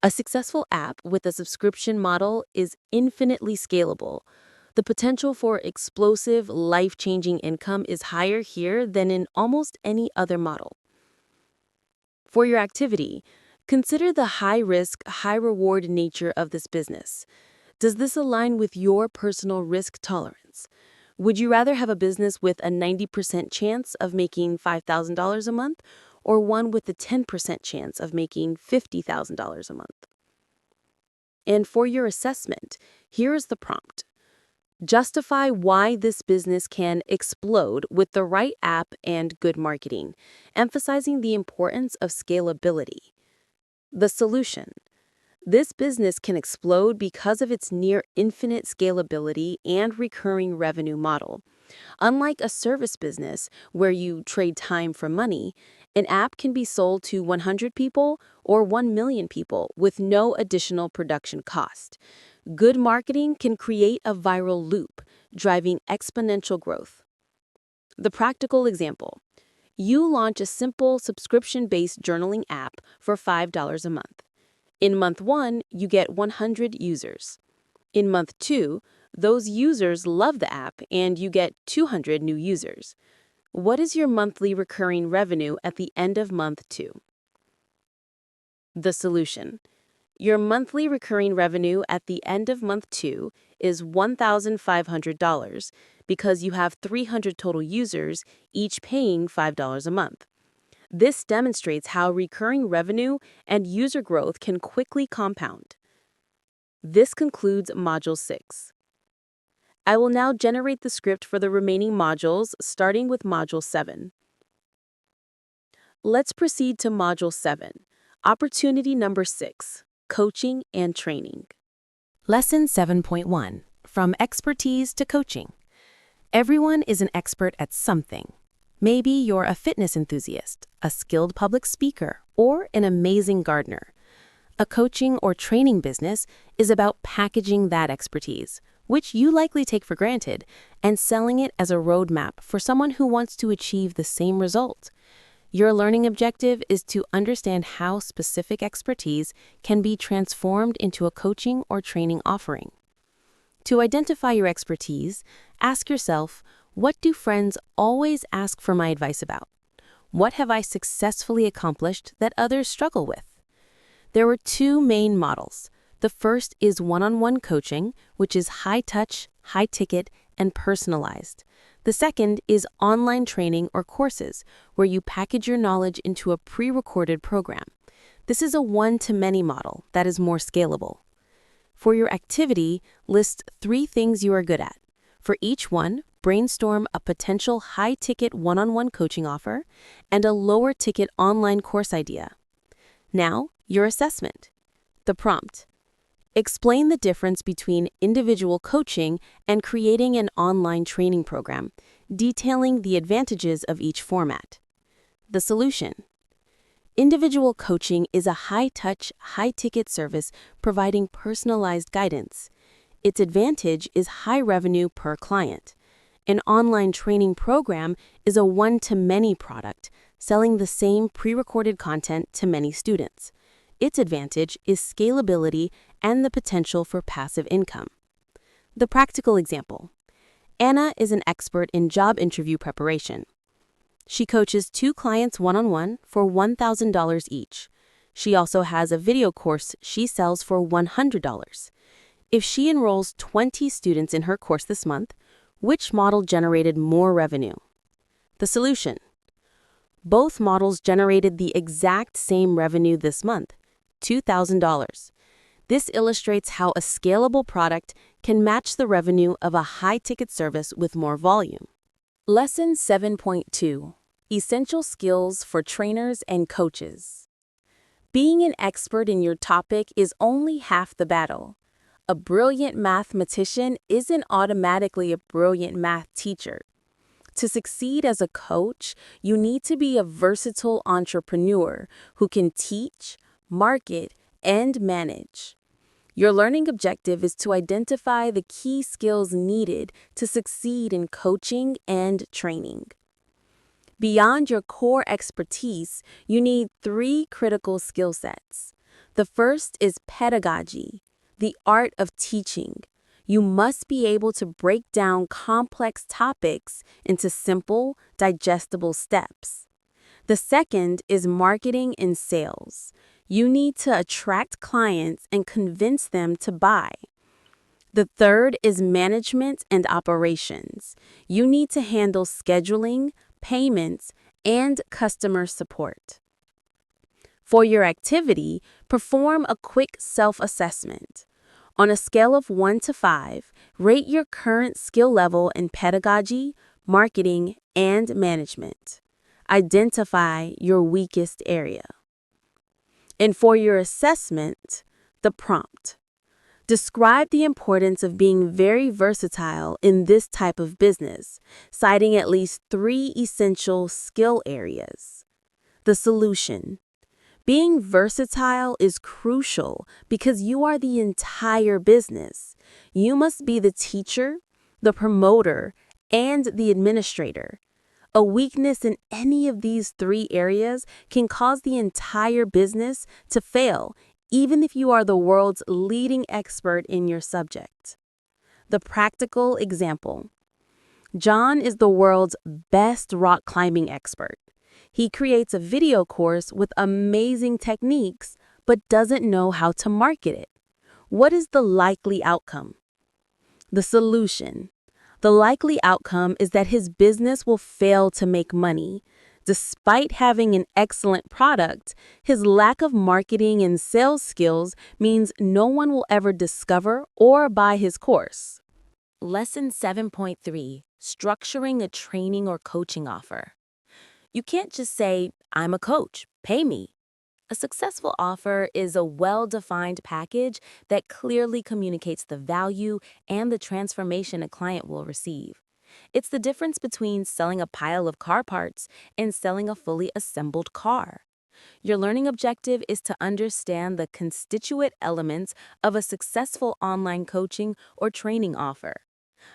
A successful app with a subscription model is infinitely scalable. The potential for explosive, life-changing income is higher here than in almost any other model. For your activity, consider the high-risk, high-reward nature of this business. Does this align with your personal risk tolerance? Would you rather have a business with a 90% chance of making $5,000 a month or one with a 10% chance of making $50,000 a month? And for your assessment, here is the prompt. Justify why this business can explode with the right app and good marketing, emphasizing the importance of scalability. The solution. This business can explode because of its near-infinite scalability and recurring revenue model. Unlike a service business where you trade time for money, an app can be sold to 100 people or 1 million people with no additional production cost. Good marketing can create a viral loop, driving exponential growth. The practical example. You launch a simple subscription-based journaling app for $5 a month. In month 1, you get 100 users. In month 2, those users love the app and you get 200 new users. What is your monthly recurring revenue at the end of month 2? The solution. Your monthly recurring revenue at the end of month 2 is $1,500 because you have 300 total users, each paying $5 a month. This demonstrates how recurring revenue and user growth can quickly compound. This concludes Module 6. I will now generate the script for the remaining modules, starting with Module 7. Let's proceed to Module 7, Opportunity Number 6, Coaching and Training. Lesson 7.1, From Expertise to Coaching. Everyone is an expert at something. Maybe you're a fitness enthusiast, a skilled public speaker, or an amazing gardener. A coaching or training business is about packaging that expertise, which you likely take for granted, and selling it as a roadmap for someone who wants to achieve the same result. Your learning objective is to understand how specific expertise can be transformed into a coaching or training offering. To identify your expertise, ask yourself, what do friends always ask for my advice about? What have I successfully accomplished that others struggle with? There were 2 main models. The first is one-on-one coaching, which is high-touch, high-ticket, and personalized. The second is online training or courses, where you package your knowledge into a pre-recorded program. This is a one-to-many model that is more scalable. For your activity, list 3 things you are good at. For each one, brainstorm a potential high-ticket one-on-one coaching offer and a lower-ticket online course idea. Now, your assessment. The prompt. Explain the difference between individual coaching and creating an online training program, detailing the advantages of each format. The solution. Individual coaching is a high-touch, high-ticket service providing personalized guidance. Its advantage is high revenue per client. An online training program is a one-to-many product, selling the same pre-recorded content to many students. Its advantage is scalability and the potential for passive income. The practical example. Anna is an expert in job interview preparation. She coaches 2 clients one-on-one for $1,000 each. She also has a video course she sells for $100. If she enrolls 20 students in her course this month, which model generated more revenue? The solution. Both models generated the exact same revenue this month. $2,000. This illustrates how a scalable product can match the revenue of a high-ticket service with more volume. Lesson 7.2: Essential Skills for Trainers and Coaches. Being an expert in your topic is only half the battle. A brilliant mathematician isn't automatically a brilliant math teacher. To succeed as a coach, you need to be a versatile entrepreneur who can teach, market, and manage. Your learning objective is to identify the key skills needed to succeed in coaching and training. Beyond your core expertise, you need 3 critical skill sets. The first is pedagogy, the art of teaching. You must be able to break down complex topics into simple, digestible steps. The second is marketing and sales. You need to attract clients and convince them to buy. The third is management and operations. You need to handle scheduling, payments, and customer support. For your activity, perform a quick self-assessment. On a scale of 1 to 5, rate your current skill level in pedagogy, marketing, and management. Identify your weakest area. And for your assessment, the prompt. Describe the importance of being very versatile in this type of business, citing at least 3 essential skill areas. The solution. Being versatile is crucial because you are the entire business. You must be the teacher, the promoter, and the administrator. A weakness in any of these 3 areas can cause the entire business to fail, even if you are the world's leading expert in your subject. The practical example. John is the world's best rock climbing expert. He creates a video course with amazing techniques, but doesn't know how to market it. What is the likely outcome? The solution. The likely outcome is that his business will fail to make money. Despite having an excellent product, his lack of marketing and sales skills means no one will ever discover or buy his course. Lesson 7.3: Structuring a training or coaching offer. You can't just say, "I'm a coach, pay me." A successful offer is a well-defined package that clearly communicates the value and the transformation a client will receive. It's the difference between selling a pile of car parts and selling a fully assembled car. Your learning objective is to understand the constituent elements of a successful online coaching or training offer.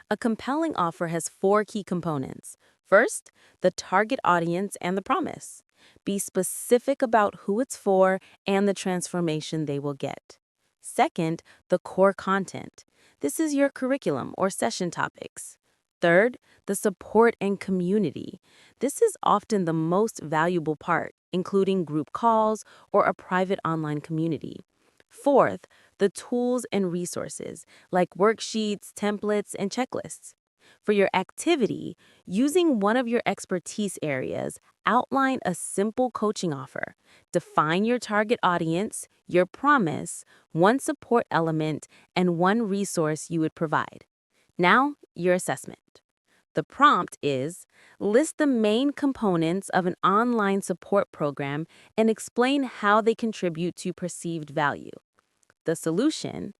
A compelling offer has 4 key components. First, the target audience and the promise. Be specific about who it's for and the transformation they will get. Second, the core content. This is your curriculum or session topics. Third, the support and community. This is often the most valuable part, including group calls or a private online community. Fourth, the tools and resources, like worksheets, templates, and checklists. For your activity, using one of your expertise areas, outline a simple coaching offer. Define your target audience, your promise, one support element, and one resource you would provide. Now, your assessment. The prompt is, list the main components of an online support program and explain how they contribute to perceived value. The solution.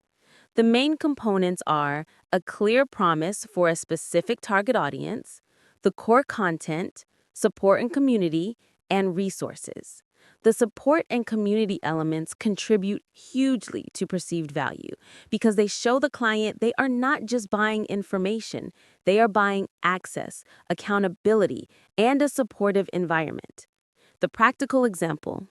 The main components are a clear promise for a specific target audience, the core content, support and community, and resources. The support and community elements contribute hugely to perceived value because they show the client they are not just buying information, they are buying access, accountability, and a supportive environment. The practical example.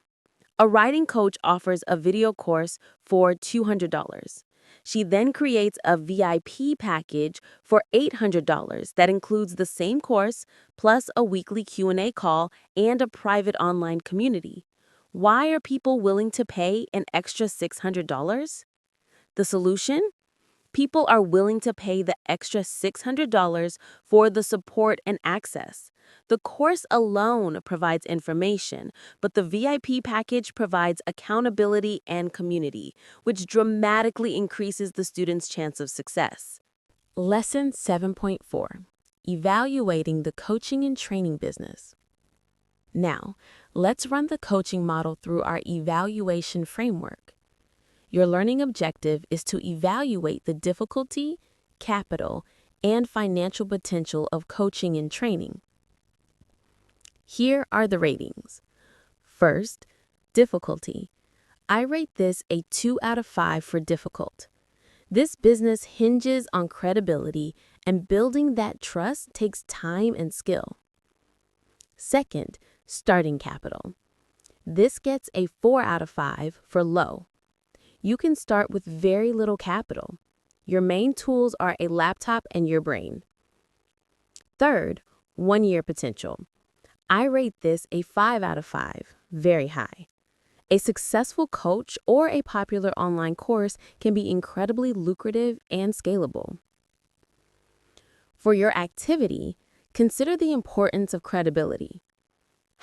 A writing coach offers a video course for $200. She then creates a VIP package for $800 that includes the same course plus a weekly Q&A call and a private online community. Why are people willing to pay an extra $600? The solution? People are willing to pay the extra $600 for the support and access. The course alone provides information, but the VIP package provides accountability and community, which dramatically increases the student's chance of success. Lesson 7.4: Evaluating the coaching and training business. Now, let's run the coaching model through our evaluation framework. Your learning objective is to evaluate the difficulty, capital, and financial potential of coaching and training. Here are the ratings. First, difficulty. I rate this a 2 out of 5 for difficult. This business hinges on credibility, and building that trust takes time and skill. Second, starting capital. This gets a 4 out of 5 for low. You can start with very little capital. Your main tools are a laptop and your brain. Third, 1 year potential. I rate this a 5 out of 5, very high. A successful coach or a popular online course can be incredibly lucrative and scalable. For your activity, consider the importance of credibility.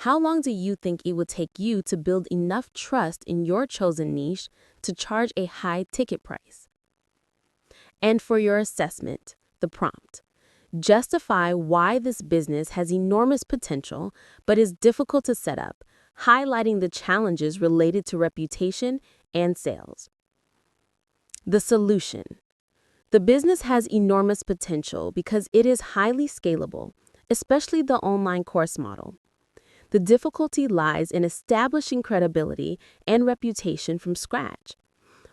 How long do you think it would take you to build enough trust in your chosen niche to charge a high ticket price? And for your assessment, the prompt. Justify why this business has enormous potential but is difficult to set up, highlighting the challenges related to reputation and sales. The solution. The business has enormous potential because it is highly scalable, especially the online course model. The difficulty lies in establishing credibility and reputation from scratch.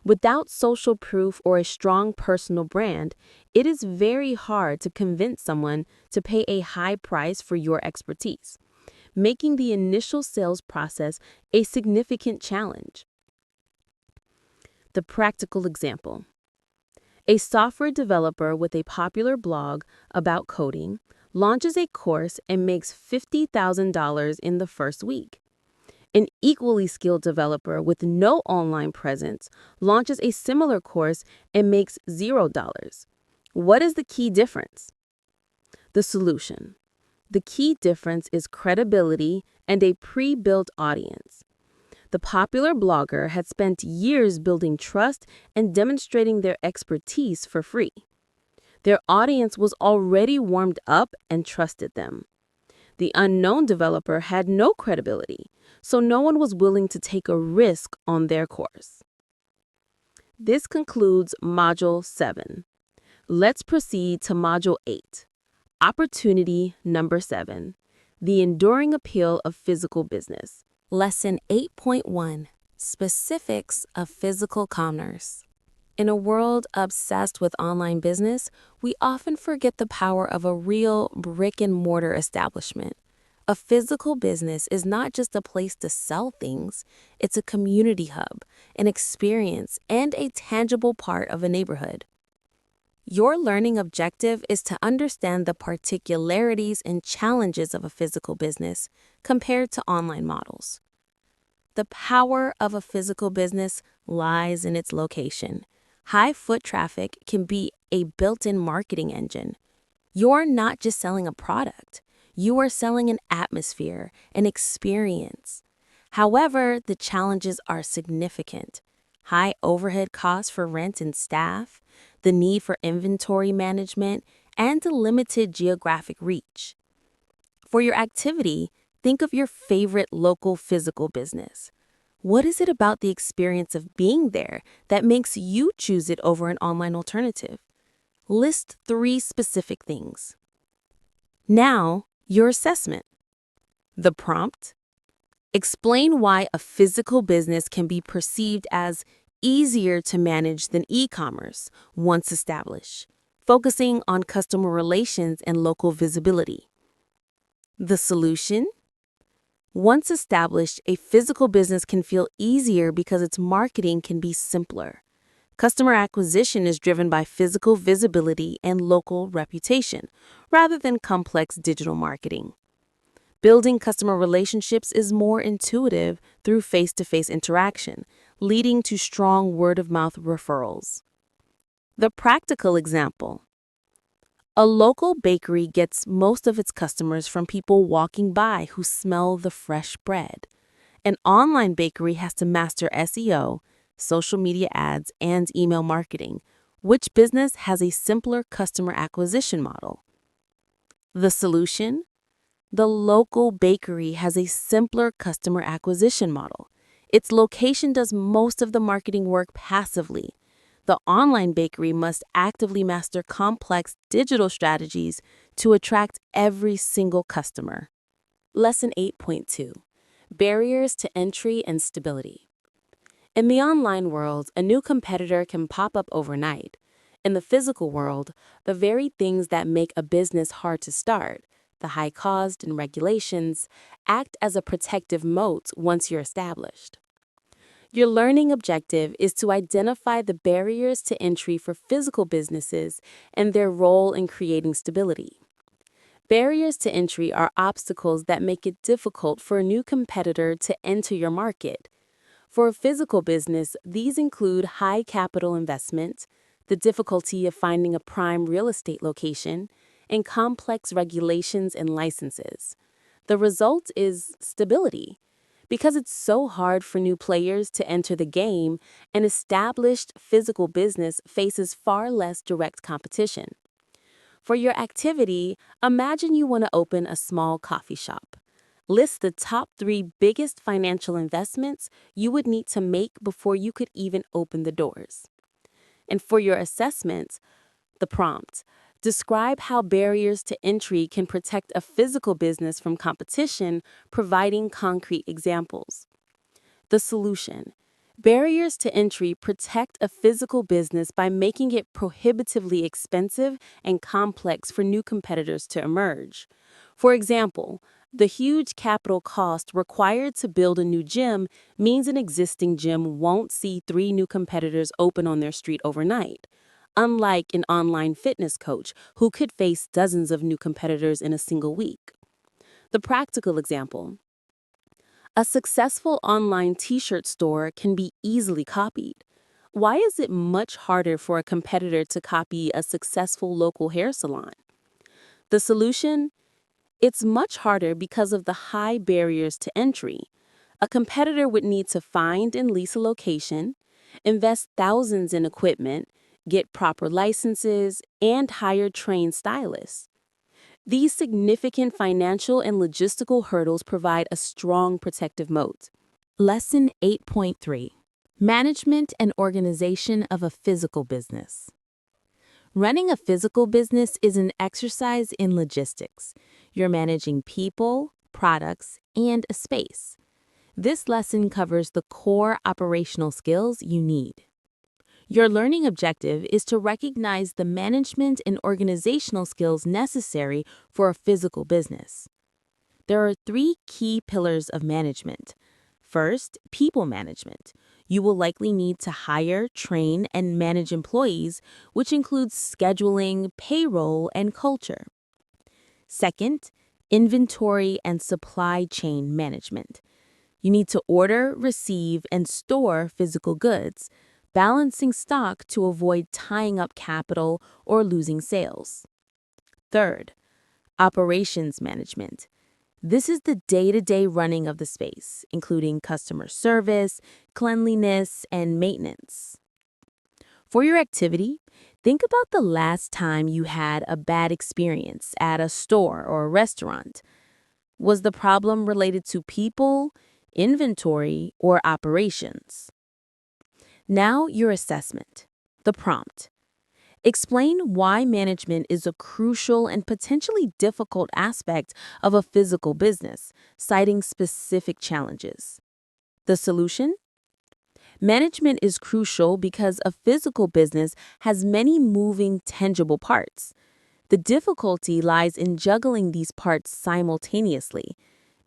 Without social proof or a strong personal brand, it is very hard to convince someone to pay a high price for your expertise, making the initial sales process a significant challenge. The practical example. A software developer with a popular blog about coding launches a course and makes $50,000 in the first week. An equally skilled developer with no online presence launches a similar course and makes $0. What is the key difference? The solution. The key difference is credibility and a pre-built audience. The popular blogger had spent years building trust and demonstrating their expertise for free. Their audience was already warmed up and trusted them. The unknown developer had no credibility, so no one was willing to take a risk on their course. This concludes Module 7. Let's proceed to Module 8. Opportunity number 7. The enduring appeal of physical business. Lesson 8.1. Specifics of physical commerce. In a world obsessed with online business, we often forget the power of a real brick-and-mortar establishment. A physical business is not just a place to sell things, it's a community hub, an experience, and a tangible part of a neighborhood. Your learning objective is to understand the particularities and challenges of a physical business compared to online models. The power of a physical business lies in its location. High foot traffic can be a built-in marketing engine. You're not just selling a product. You are selling an atmosphere, an experience. However, the challenges are significant. High overhead costs for rent and staff, the need for inventory management, and a limited geographic reach. For your activity, think of your favorite local physical business. What is it about the experience of being there that makes you choose it over an online alternative? List 3 specific things. Now, your assessment. The prompt. Explain why a physical business can be perceived as easier to manage than e-commerce once established, focusing on customer relations and local visibility. The solution. Once established, a physical business can feel easier because its marketing can be simpler. Customer acquisition is driven by physical visibility and local reputation, rather than complex digital marketing. Building customer relationships is more intuitive through face-to-face interaction, leading to strong word-of-mouth referrals. The practical example. A local bakery gets most of its customers from people walking by who smell the fresh bread. An online bakery has to master SEO, social media ads, and email marketing. Which business has a simpler customer acquisition model? The solution? The local bakery has a simpler customer acquisition model. Its location does most of the marketing work passively. The online bakery must actively master complex digital strategies to attract every single customer. Lesson 8.2. Barriers to entry and stability. In the online world, a new competitor can pop up overnight. In the physical world, the very things that make a business hard to start, the high cost and regulations, act as a protective moat once you're established. Your learning objective is to identify the barriers to entry for physical businesses and their role in creating stability. Barriers to entry are obstacles that make it difficult for a new competitor to enter your market. For a physical business, these include high capital investment, the difficulty of finding a prime real estate location, and complex regulations and licenses. The result is stability. Because it's so hard for new players to enter the game, an established physical business faces far less direct competition. For your activity, imagine you want to open a small coffee shop. List the top 3 biggest financial investments you would need to make before you could even open the doors. And for your assessment, the prompt. Describe how barriers to entry can protect a physical business from competition, providing concrete examples. The solution. Barriers to entry protect a physical business by making it prohibitively expensive and complex for new competitors to emerge. For example, the huge capital cost required to build a new gym means an existing gym won't see 3 new competitors open on their street overnight, unlike an online fitness coach who could face dozens of new competitors in a single week. The practical example. A successful online t-shirt store can be easily copied. Why is it much harder for a competitor to copy a successful local hair salon? The solution? It's much harder because of the high barriers to entry. A competitor would need to find and lease a location, invest thousands in equipment, get proper licenses, and hire trained stylists. These significant financial and logistical hurdles provide a strong protective moat. Lesson 8.3. Management and organization of a physical business. Running a physical business is an exercise in logistics. You're managing people, products, and a space. This lesson covers the core operational skills you need. Your learning objective is to recognize the management and organizational skills necessary for a physical business. There are 3 key pillars of management. First, people management. You will likely need to hire, train, and manage employees, which includes scheduling, payroll, and culture. Second, inventory and supply chain management. You need to order, receive, and store physical goods, balancing stock to avoid tying up capital or losing sales. Third, operations management. This is the day-to-day running of the space, including customer service, cleanliness, and maintenance. For your activity, think about the last time you had a bad experience at a store or a restaurant. Was the problem related to people, inventory, or operations? Now, your assessment. The prompt. Explain why management is a crucial and potentially difficult aspect of a physical business, citing specific challenges. The solution? Management is crucial because a physical business has many moving, tangible parts. The difficulty lies in juggling these parts simultaneously,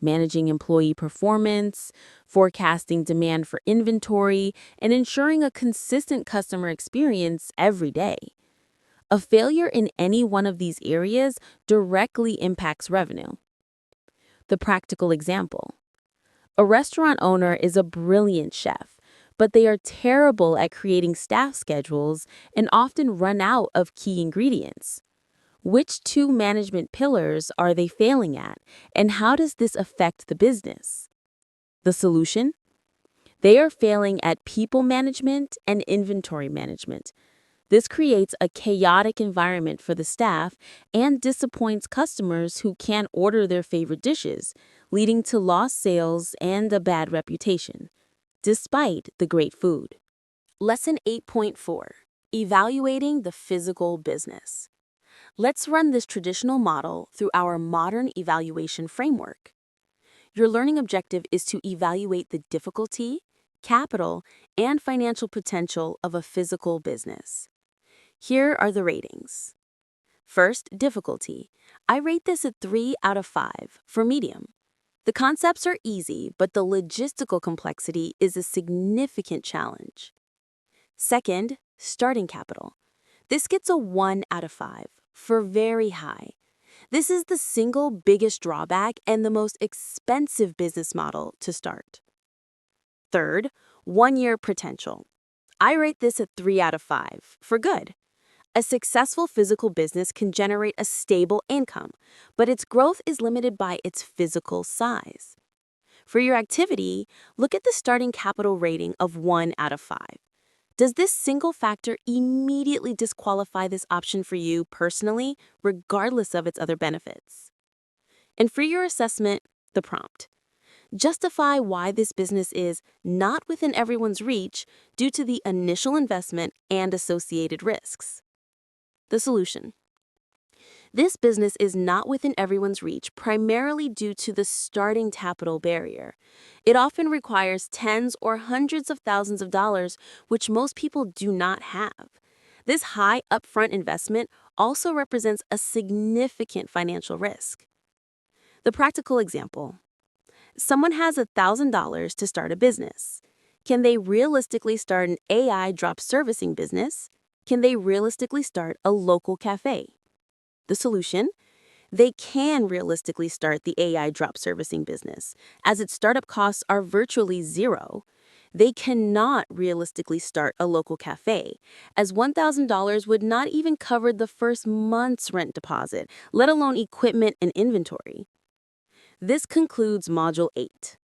managing employee performance, forecasting demand for inventory, and ensuring a consistent customer experience every day. A failure in any one of these areas directly impacts revenue. The practical example. A restaurant owner is a brilliant chef, but they are terrible at creating staff schedules and often run out of key ingredients. Which two management pillars are they failing at, and how does this affect the business? The solution? They are failing at people management and inventory management. This creates a chaotic environment for the staff and disappoints customers who can't order their favorite dishes, leading to lost sales and a bad reputation, despite the great food. Lesson 8.4: Evaluating the physical business. Let's run this traditional model through our modern evaluation framework. Your learning objective is to evaluate the difficulty, capital, and financial potential of a physical business. Here are the ratings. First, difficulty. I rate this at 3 out of 5 for medium. The concepts are easy, but the logistical complexity is a significant challenge. Second, starting capital. This gets a 1 out of 5 for very high. This is the single biggest drawback and the most expensive business model to start. Third, 1-year potential. I rate this at 3 out of 5 for good. A successful physical business can generate a stable income, but its growth is limited by its physical size. For your activity, look at the starting capital rating of 1 out of 5. Does this single factor immediately disqualify this option for you personally, regardless of its other benefits? And for your assessment, the prompt. Justify why this business is not within everyone's reach due to the initial investment and associated risks. The solution. This business is not within everyone's reach primarily due to the starting capital barrier. It often requires tens or hundreds of thousands of dollars, which most people do not have. This high upfront investment also represents a significant financial risk. The practical example. Someone has $1,000 to start a business. Can they realistically start an AI drop servicing business? Can they realistically start a local cafe? The solution? They can realistically start the AI drop servicing business, as its startup costs are virtually zero. They cannot realistically start a local cafe, as $1,000 would not even cover the first month's rent deposit, let alone equipment and inventory. This concludes Module 8.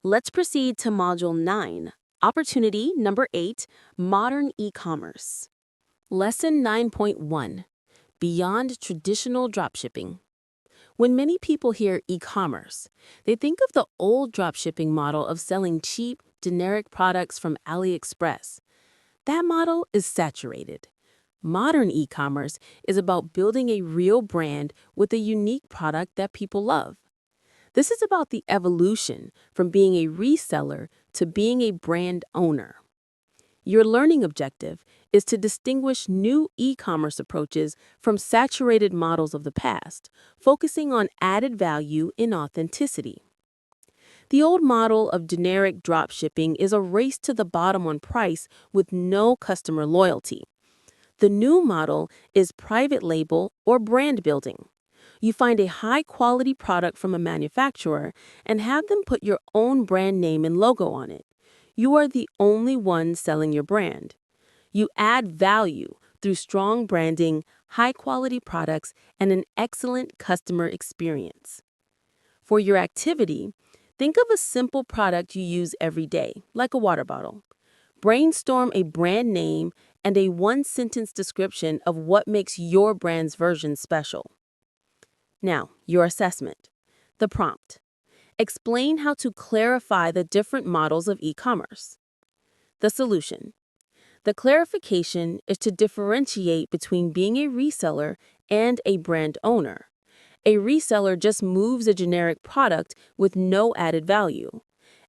Let's proceed to Module 9, Opportunity number 8, Modern E-commerce. Lesson 9.1: Beyond traditional dropshipping. When many people hear e-commerce, they think of the old dropshipping model of selling cheap, generic products from AliExpress. That model is saturated. Modern e-commerce is about building a real brand with a unique product that people love. This is about the evolution from being a reseller to being a brand owner. Your learning objective is to distinguish new e-commerce approaches from saturated models of the past, focusing on added value in authenticity. The old model of generic dropshipping is a race to the bottom on price with no customer loyalty. The new model is private label or brand building. You find a high-quality product from a manufacturer and have them put your own brand name and logo on it. You are the only one selling your brand. You add value through strong branding, high-quality products, and an excellent customer experience. For your activity, think of a simple product you use every day, like a water bottle. Brainstorm a brand name and a one-sentence description of what makes your brand's version special. Now, your assessment. The prompt. Explain how to clarify the different models of e-commerce. The solution. The clarification is to differentiate between being a reseller and a brand owner. A reseller just moves a generic product with no added value.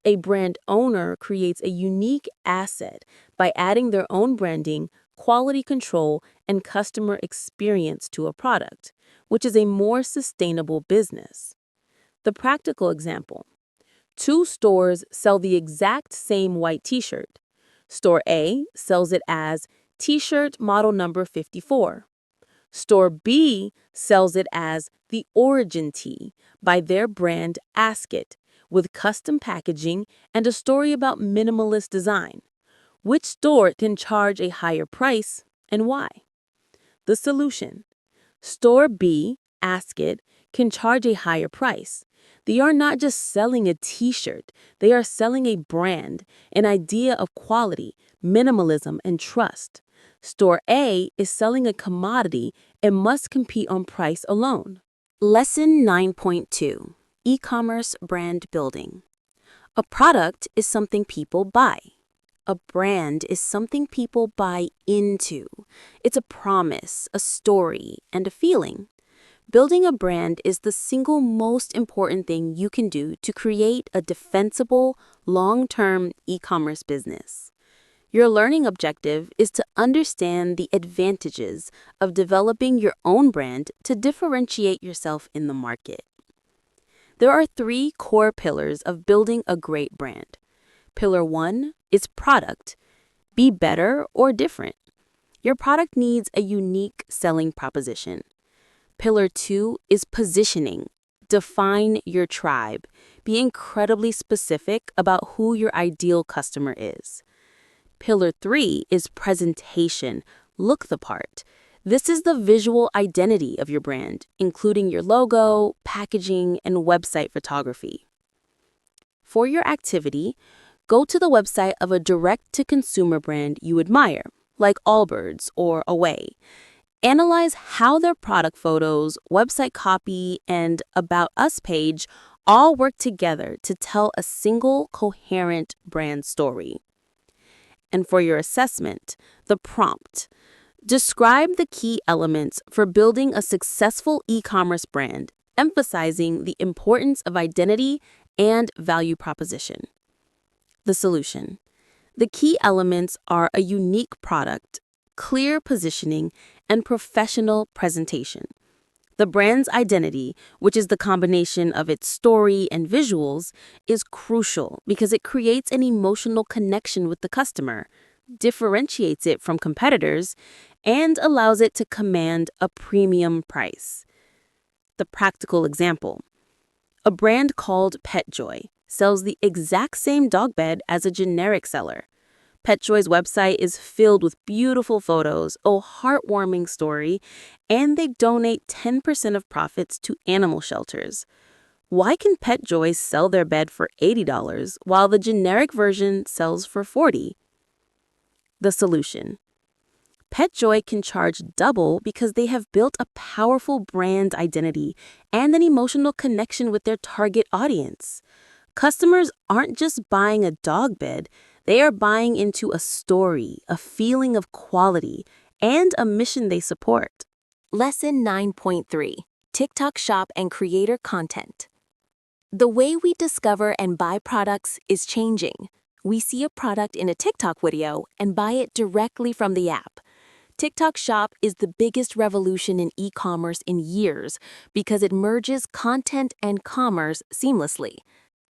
A brand owner creates a unique asset by adding their own branding, quality control, and customer experience to a product, which is a more sustainable business. The practical example. 2 stores sell the exact same white t-shirt. Store A sells it as T-shirt model number 54. Store B sells it as the Origin Tee by their brand Ask It, with custom packaging and a story about minimalist design. Which store can charge a higher price and why? The solution. Store B, Ask It, can charge a higher price. They are not just selling a t-shirt, they are selling a brand, an idea of quality, minimalism, and trust. Store A is selling a commodity and must compete on price alone. Lesson 9.2 E-commerce Brand Building. A product is something people buy. A brand is something people buy into. It's a promise, a story, and a feeling. Building a brand is the single most important thing you can do to create a defensible, long-term e-commerce business. Your learning objective is to understand the advantages of developing your own brand to differentiate yourself in the market. There are 3 core pillars of building a great brand. Pillar 1 is product. Be better or different. Your product needs a unique selling proposition. Pillar 2 is positioning. Define your tribe. Be incredibly specific about who your ideal customer is. Pillar 3 is presentation. Look the part. This is the visual identity of your brand, including your logo, packaging, and website photography. For your activity, go to the website of a direct-to-consumer brand you admire, like Allbirds or Away. Analyze how their product photos, website copy, and About Us page all work together to tell a single, coherent brand story. And for your assessment, the prompt. Describe the key elements for building a successful e-commerce brand, emphasizing the importance of identity and value proposition. The solution. The key elements are a unique product, clear positioning, and professional presentation. The brand's identity, which is the combination of its story and visuals, is crucial because it creates an emotional connection with the customer, differentiates it from competitors, and allows it to command a premium price. The practical example. A brand called PetJoy sells the exact same dog bed as a generic seller. PetJoy's website is filled with beautiful photos, a heartwarming story, and they donate 10% of profits to animal shelters. Why can PetJoy sell their bed for $80 while the generic version sells for $40? The solution. PetJoy can charge double because they have built a powerful brand identity and an emotional connection with their target audience. Customers aren't just buying a dog bed, they are buying into a story, a feeling of quality, and a mission they support. Lesson 9.3 TikTok Shop and Creator Content. The way we discover and buy products is changing. We see a product in a TikTok video and buy it directly from the app. TikTok Shop is the biggest revolution in e-commerce in years because it merges content and commerce seamlessly.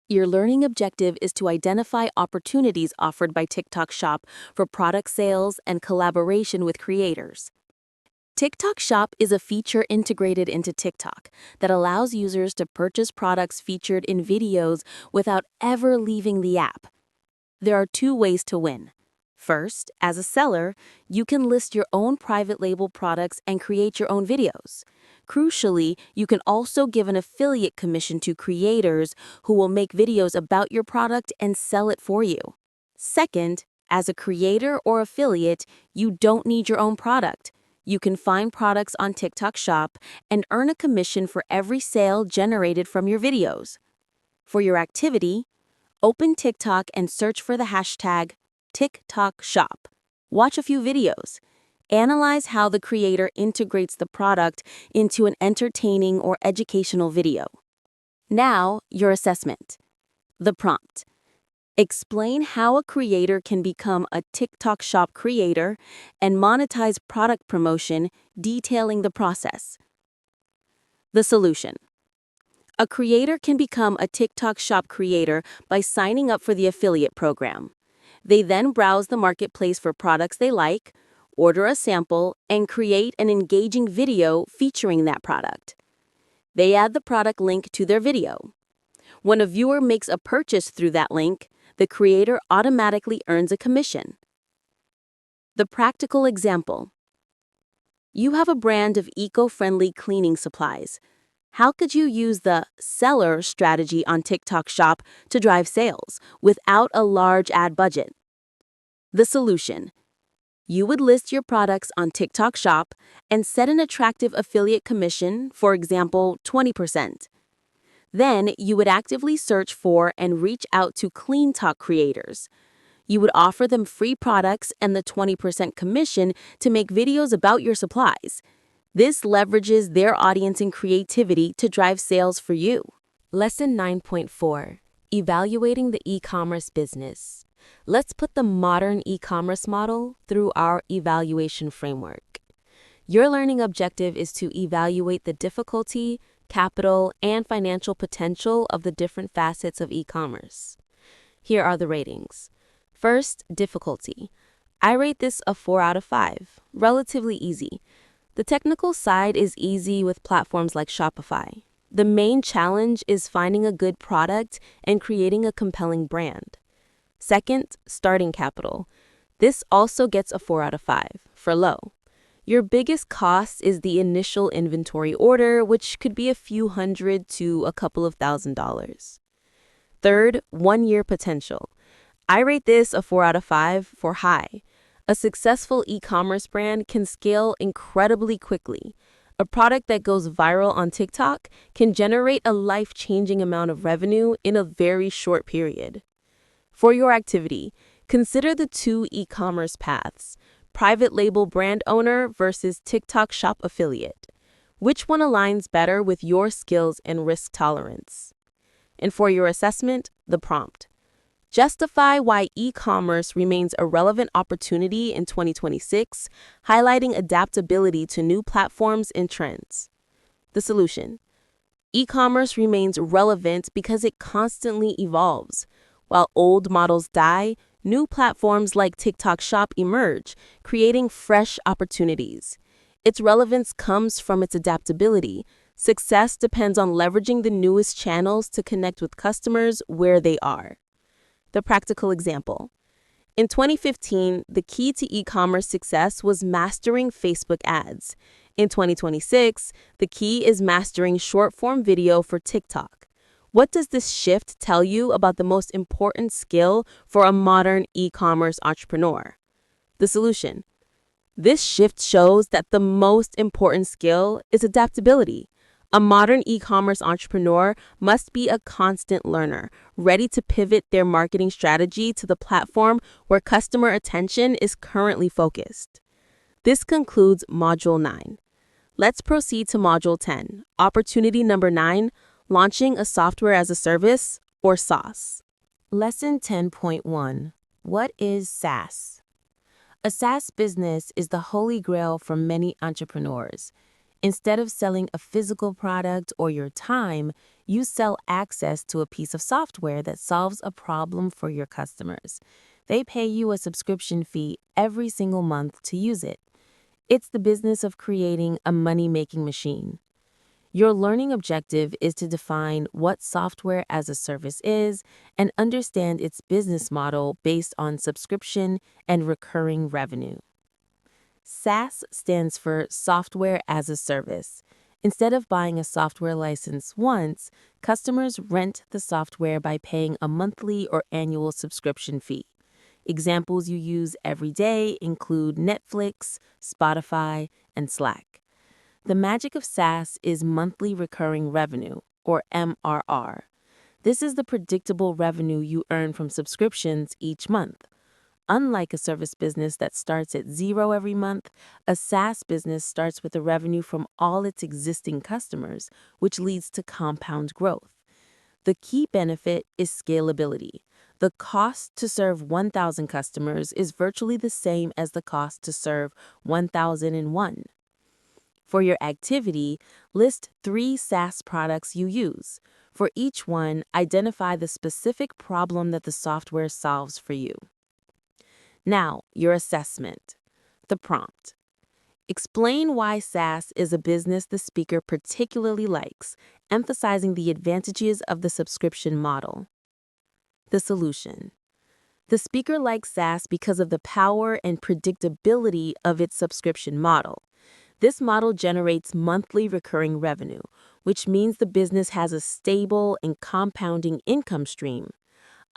Your learning objective is to identify opportunities offered by TikTok Shop for product sales and collaboration with creators. TikTok Shop is a feature integrated into TikTok that allows users to purchase products featured in videos without ever leaving the app. There are 2 ways to win. First, as a seller, you can list your own private label products and create your own videos. Crucially, you can also give an affiliate commission to creators who will make videos about your product and sell it for you. Second, as a creator or affiliate, you don't need your own product. You can find products on TikTok Shop and earn a commission for every sale generated from your videos. For your activity, open TikTok and search for the hashtag TikTok Shop. Watch a few videos. Analyze how the creator integrates the product into an entertaining or educational video. Now, your assessment. The prompt. Explain how a creator can become a TikTok Shop creator and monetize product promotion, detailing the process. The solution. A creator can become a TikTok Shop creator by signing up for the affiliate program. They then browse the marketplace for products they like, order a sample, and create an engaging video featuring that product. They add the product link to their video. When a viewer makes a purchase through that link, the creator automatically earns a commission. The practical example. You have a brand of eco-friendly cleaning supplies. How could you use the seller strategy on TikTok Shop to drive sales without a large ad budget? The solution. You would list your products on TikTok Shop and set an attractive affiliate commission, for example, 20%. Then you would actively search for and reach out to Clean Talk creators. You would offer them free products and the 20% commission to make videos about your supplies. This leverages their audience and creativity to drive sales for you. Lesson 9.4. Evaluating the e-commerce business. Let's put the modern e-commerce model through our evaluation framework. Your learning objective is to evaluate the difficulty, capital, and financial potential of the different facets of e-commerce. Here are the ratings. First, difficulty. I rate this a 4 out of 5, relatively easy. The technical side is easy with platforms like Shopify. The main challenge is finding a good product and creating a compelling brand. Second, starting capital. This also gets a 4 out of 5, for low. Your biggest cost is the initial inventory order, which could be a few hundred to a couple of $1,000s. Third, 1-year potential. I rate this a 4 out of 5 for high. A successful e-commerce brand can scale incredibly quickly. A product that goes viral on TikTok can generate a life-changing amount of revenue in a very short period. For your activity, consider the 2 e-commerce paths: private label brand owner versus TikTok Shop affiliate. Which one aligns better with your skills and risk tolerance? And for your assessment, the prompt. Justify why e-commerce remains a relevant opportunity in 2026, highlighting adaptability to new platforms and trends. The solution. E-commerce remains relevant because it constantly evolves. While old models die, new platforms like TikTok Shop emerge, creating fresh opportunities. Its relevance comes from its adaptability. Success depends on leveraging the newest channels to connect with customers where they are. The practical example. In 2015, the key to e-commerce success was mastering Facebook ads. In 2026, the key is mastering short-form video for TikTok. What does this shift tell you about the most important skill for a modern e-commerce entrepreneur? The solution. This shift shows that the most important skill is adaptability. A modern e-commerce entrepreneur must be a constant learner, ready to pivot their marketing strategy to the platform where customer attention is currently focused. This concludes Module 9. Let's proceed to Module 10, Opportunity number 9, Launching a Software as a Service, or SaaS. Lesson 10.1. What is SaaS? A SaaS business is the holy grail for many entrepreneurs. Instead of selling a physical product or your time, you sell access to a piece of software that solves a problem for your customers. They pay you a subscription fee every single month to use it. It's the business of creating a money-making machine. Your learning objective is to define what software as a service is and understand its business model based on subscription and recurring revenue. SaaS stands for Software as a Service. Instead of buying a software license once, customers rent the software by paying a monthly or annual subscription fee. Examples you use every day include Netflix, Spotify, and Slack. The magic of SaaS is monthly recurring revenue, or MRR. This is the predictable revenue you earn from subscriptions each month. Unlike a service business that starts at zero every month, a SaaS business starts with the revenue from all its existing customers, which leads to compound growth. The key benefit is scalability. The cost to serve 1,000 customers is virtually the same as the cost to serve 1,001. For your activity, list 3 SaaS products you use. For each one, identify the specific problem that the software solves for you. Now, your assessment. The prompt. Explain why SaaS is a business the speaker particularly likes, emphasizing the advantages of the subscription model. The solution. The speaker likes SaaS because of the power and predictability of its subscription model. This model generates monthly recurring revenue, which means the business has a stable and compounding income stream.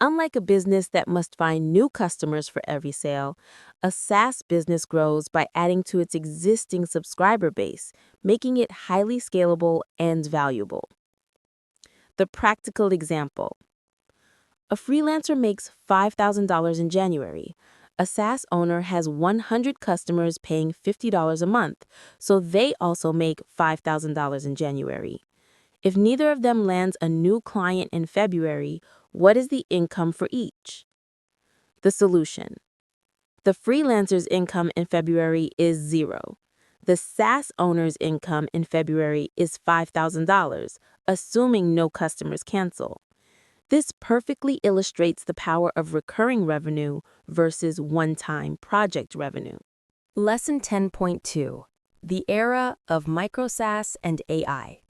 Unlike a business that must find new customers for every sale, a SaaS business grows by adding to its existing subscriber base, making it highly scalable and valuable. The practical example. A freelancer makes $5,000 in January. A SaaS owner has 100 customers paying $50 a month, so they also make $5,000 in January. If neither of them lands a new client in February, what is the income for each? The solution. The freelancer's income in February is zero. The SaaS owner's income in February is $5,000, assuming no customers cancel. This perfectly illustrates the power of recurring revenue versus one-time project revenue. Lesson 10.2: The Era of Micro-SaaS and AI.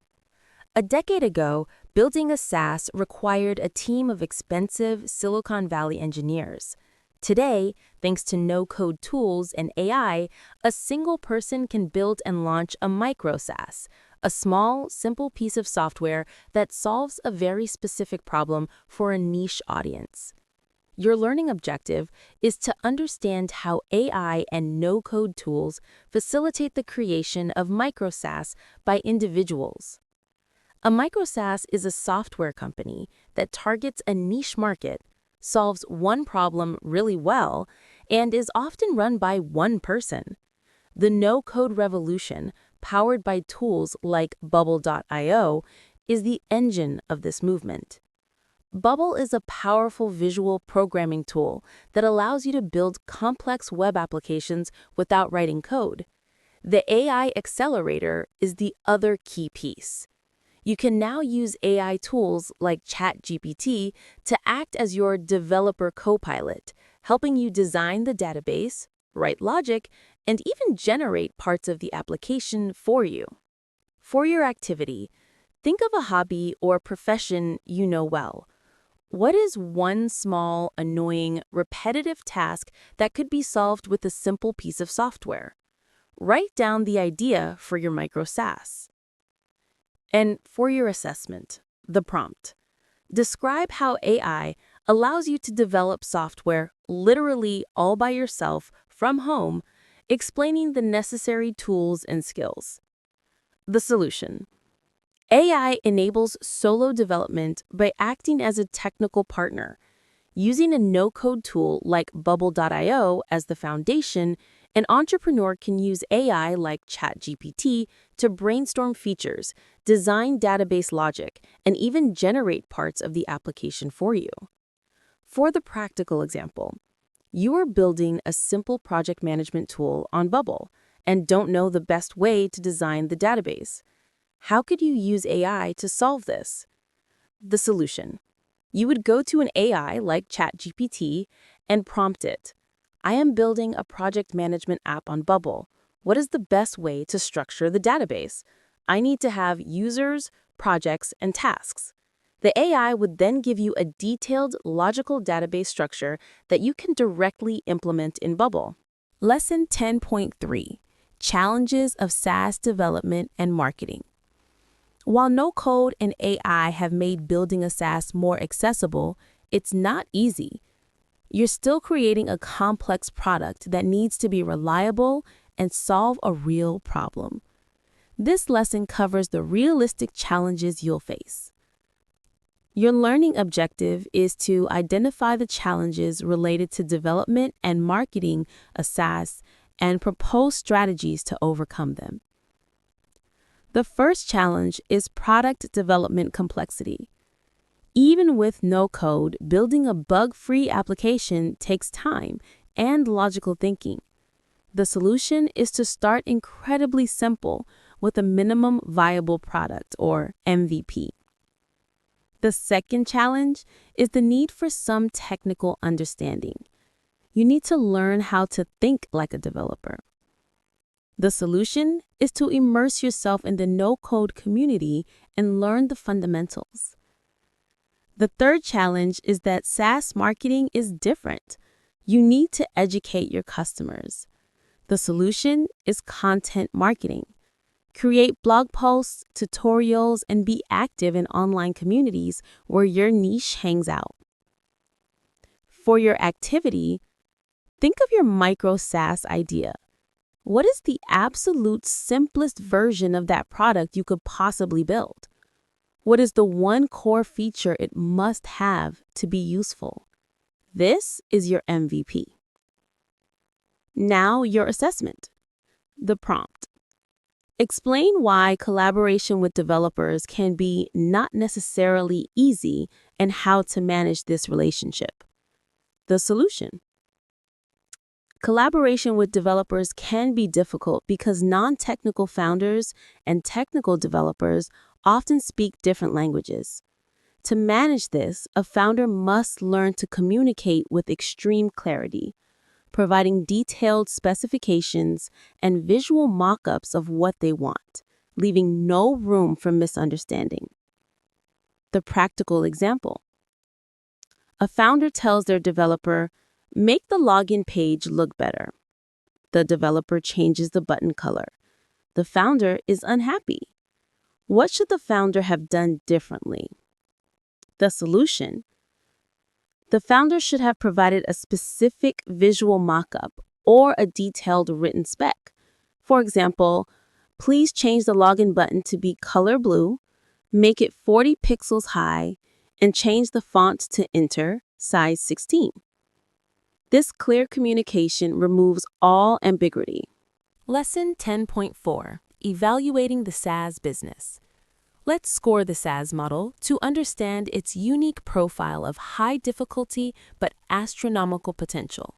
A decade ago, building a SaaS required a team of expensive Silicon Valley engineers. Today, thanks to no-code tools and AI, a single person can build and launch a micro-SaaS, a small, simple piece of software that solves a very specific problem for a niche audience. Your learning objective is to understand how AI and no-code tools facilitate the creation of micro-SaaS by individuals. A micro-SaaS is a software company that targets a niche market, solves one problem really well, and is often run by one person. The no-code revolution, powered by tools like Bubble.io, is the engine of this movement. Bubble is a powerful visual programming tool that allows you to build complex web applications without writing code. The AI accelerator is the other key piece. You can now use AI tools like ChatGPT to act as your developer co-pilot, helping you design the database, write logic, and even generate parts of the application for you. For your activity, think of a hobby or profession you know well. What is one small, annoying, repetitive task that could be solved with a simple piece of software? Write down the idea for your micro SaaS. And for your assessment, the prompt. Describe how AI allows you to develop software literally all by yourself from home, explaining the necessary tools and skills. The solution. AI enables solo development by acting as a technical partner. Using a no-code tool like Bubble.io as the foundation, an entrepreneur can use AI like ChatGPT to brainstorm features, design database logic, and even generate parts of the application for you. For the practical example, you are building a simple project management tool on Bubble and don't know the best way to design the database. How could you use AI to solve this? The solution. You would go to an AI like ChatGPT and prompt it. I am building a project management app on Bubble. What is the best way to structure the database? I need to have users, projects, and tasks. The AI would then give you a detailed, logical database structure that you can directly implement in Bubble. Lesson 10.3: Challenges of SaaS Development and Marketing. While no-code and AI have made building a SaaS more accessible, it's not easy. You're still creating a complex product that needs to be reliable and solve a real problem. This lesson covers the realistic challenges you'll face. Your learning objective is to identify the challenges related to development and marketing a SaaS and propose strategies to overcome them. The first challenge is product development complexity. Even with no code, building a bug-free application takes time and logical thinking. The solution is to start incredibly simple with a minimum viable product, or MVP. The second challenge is the need for some technical understanding. You need to learn how to think like a developer. The solution is to immerse yourself in the no-code community and learn the fundamentals. The third challenge is that SaaS marketing is different. You need to educate your customers. The solution is content marketing. Create blog posts, tutorials, and be active in online communities where your niche hangs out. For your activity, think of your micro SaaS idea. What is the absolute simplest version of that product you could possibly build? What is the one core feature it must have to be useful? This is your MVP. Now, your assessment. The prompt. Explain why collaboration with developers can be not necessarily easy and how to manage this relationship. The solution. Collaboration with developers can be difficult because non-technical founders and technical developers often speak different languages. To manage this, a founder must learn to communicate with extreme clarity, providing detailed specifications and visual mock-ups of what they want, leaving no room for misunderstanding. The practical example. A founder tells their developer, "Make the login page look better." The developer changes the button color. The founder is unhappy. What should the founder have done differently? The solution. The founder should have provided a specific visual mock-up or a detailed written spec. For example, please change the login button to be color blue, make it 40 pixels high, and change the font to Enter, size 16. This clear communication removes all ambiguity. Lesson 10.4. Evaluating the SaaS business. Let's score the SaaS model to understand its unique profile of high difficulty but astronomical potential.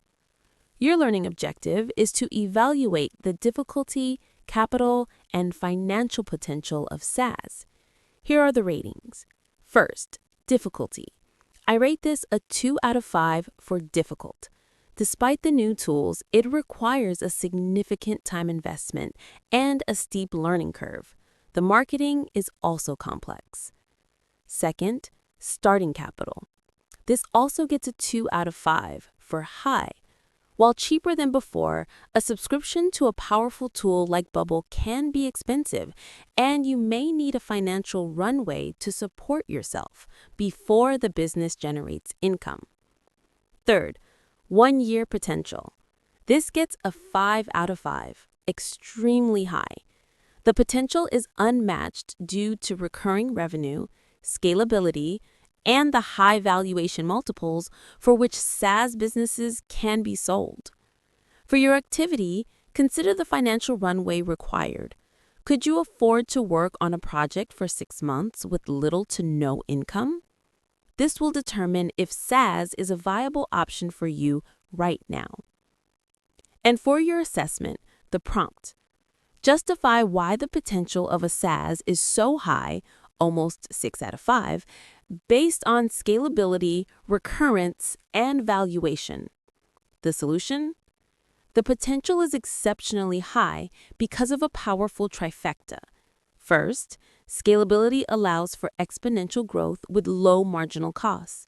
Your learning objective is to evaluate the difficulty, capital, and financial potential of SaaS. Here are the ratings. First, difficulty. I rate this a 2 out of 5 for difficult. Despite the new tools, it requires a significant time investment and a steep learning curve. The marketing is also complex. Second, starting capital. This also gets a 2 out of 5 for high. While cheaper than before, a subscription to a powerful tool like Bubble can be expensive, and you may need a financial runway to support yourself before the business generates income. Third, 1 year potential. This gets a 5 out of 5, extremely high. The potential is unmatched due to recurring revenue, scalability, and the high valuation multiples for which SaaS businesses can be sold. For your activity, consider the financial runway required. Could you afford to work on a project for 6 months with little to no income? This will determine if SaaS is a viable option for you right now. And for your assessment, the prompt. Justify why the potential of a SaaS is so high, almost 6 out of 5, based on scalability, recurrence, and valuation. The solution? The potential is exceptionally high because of a powerful trifecta. First, scalability allows for exponential growth with low marginal costs.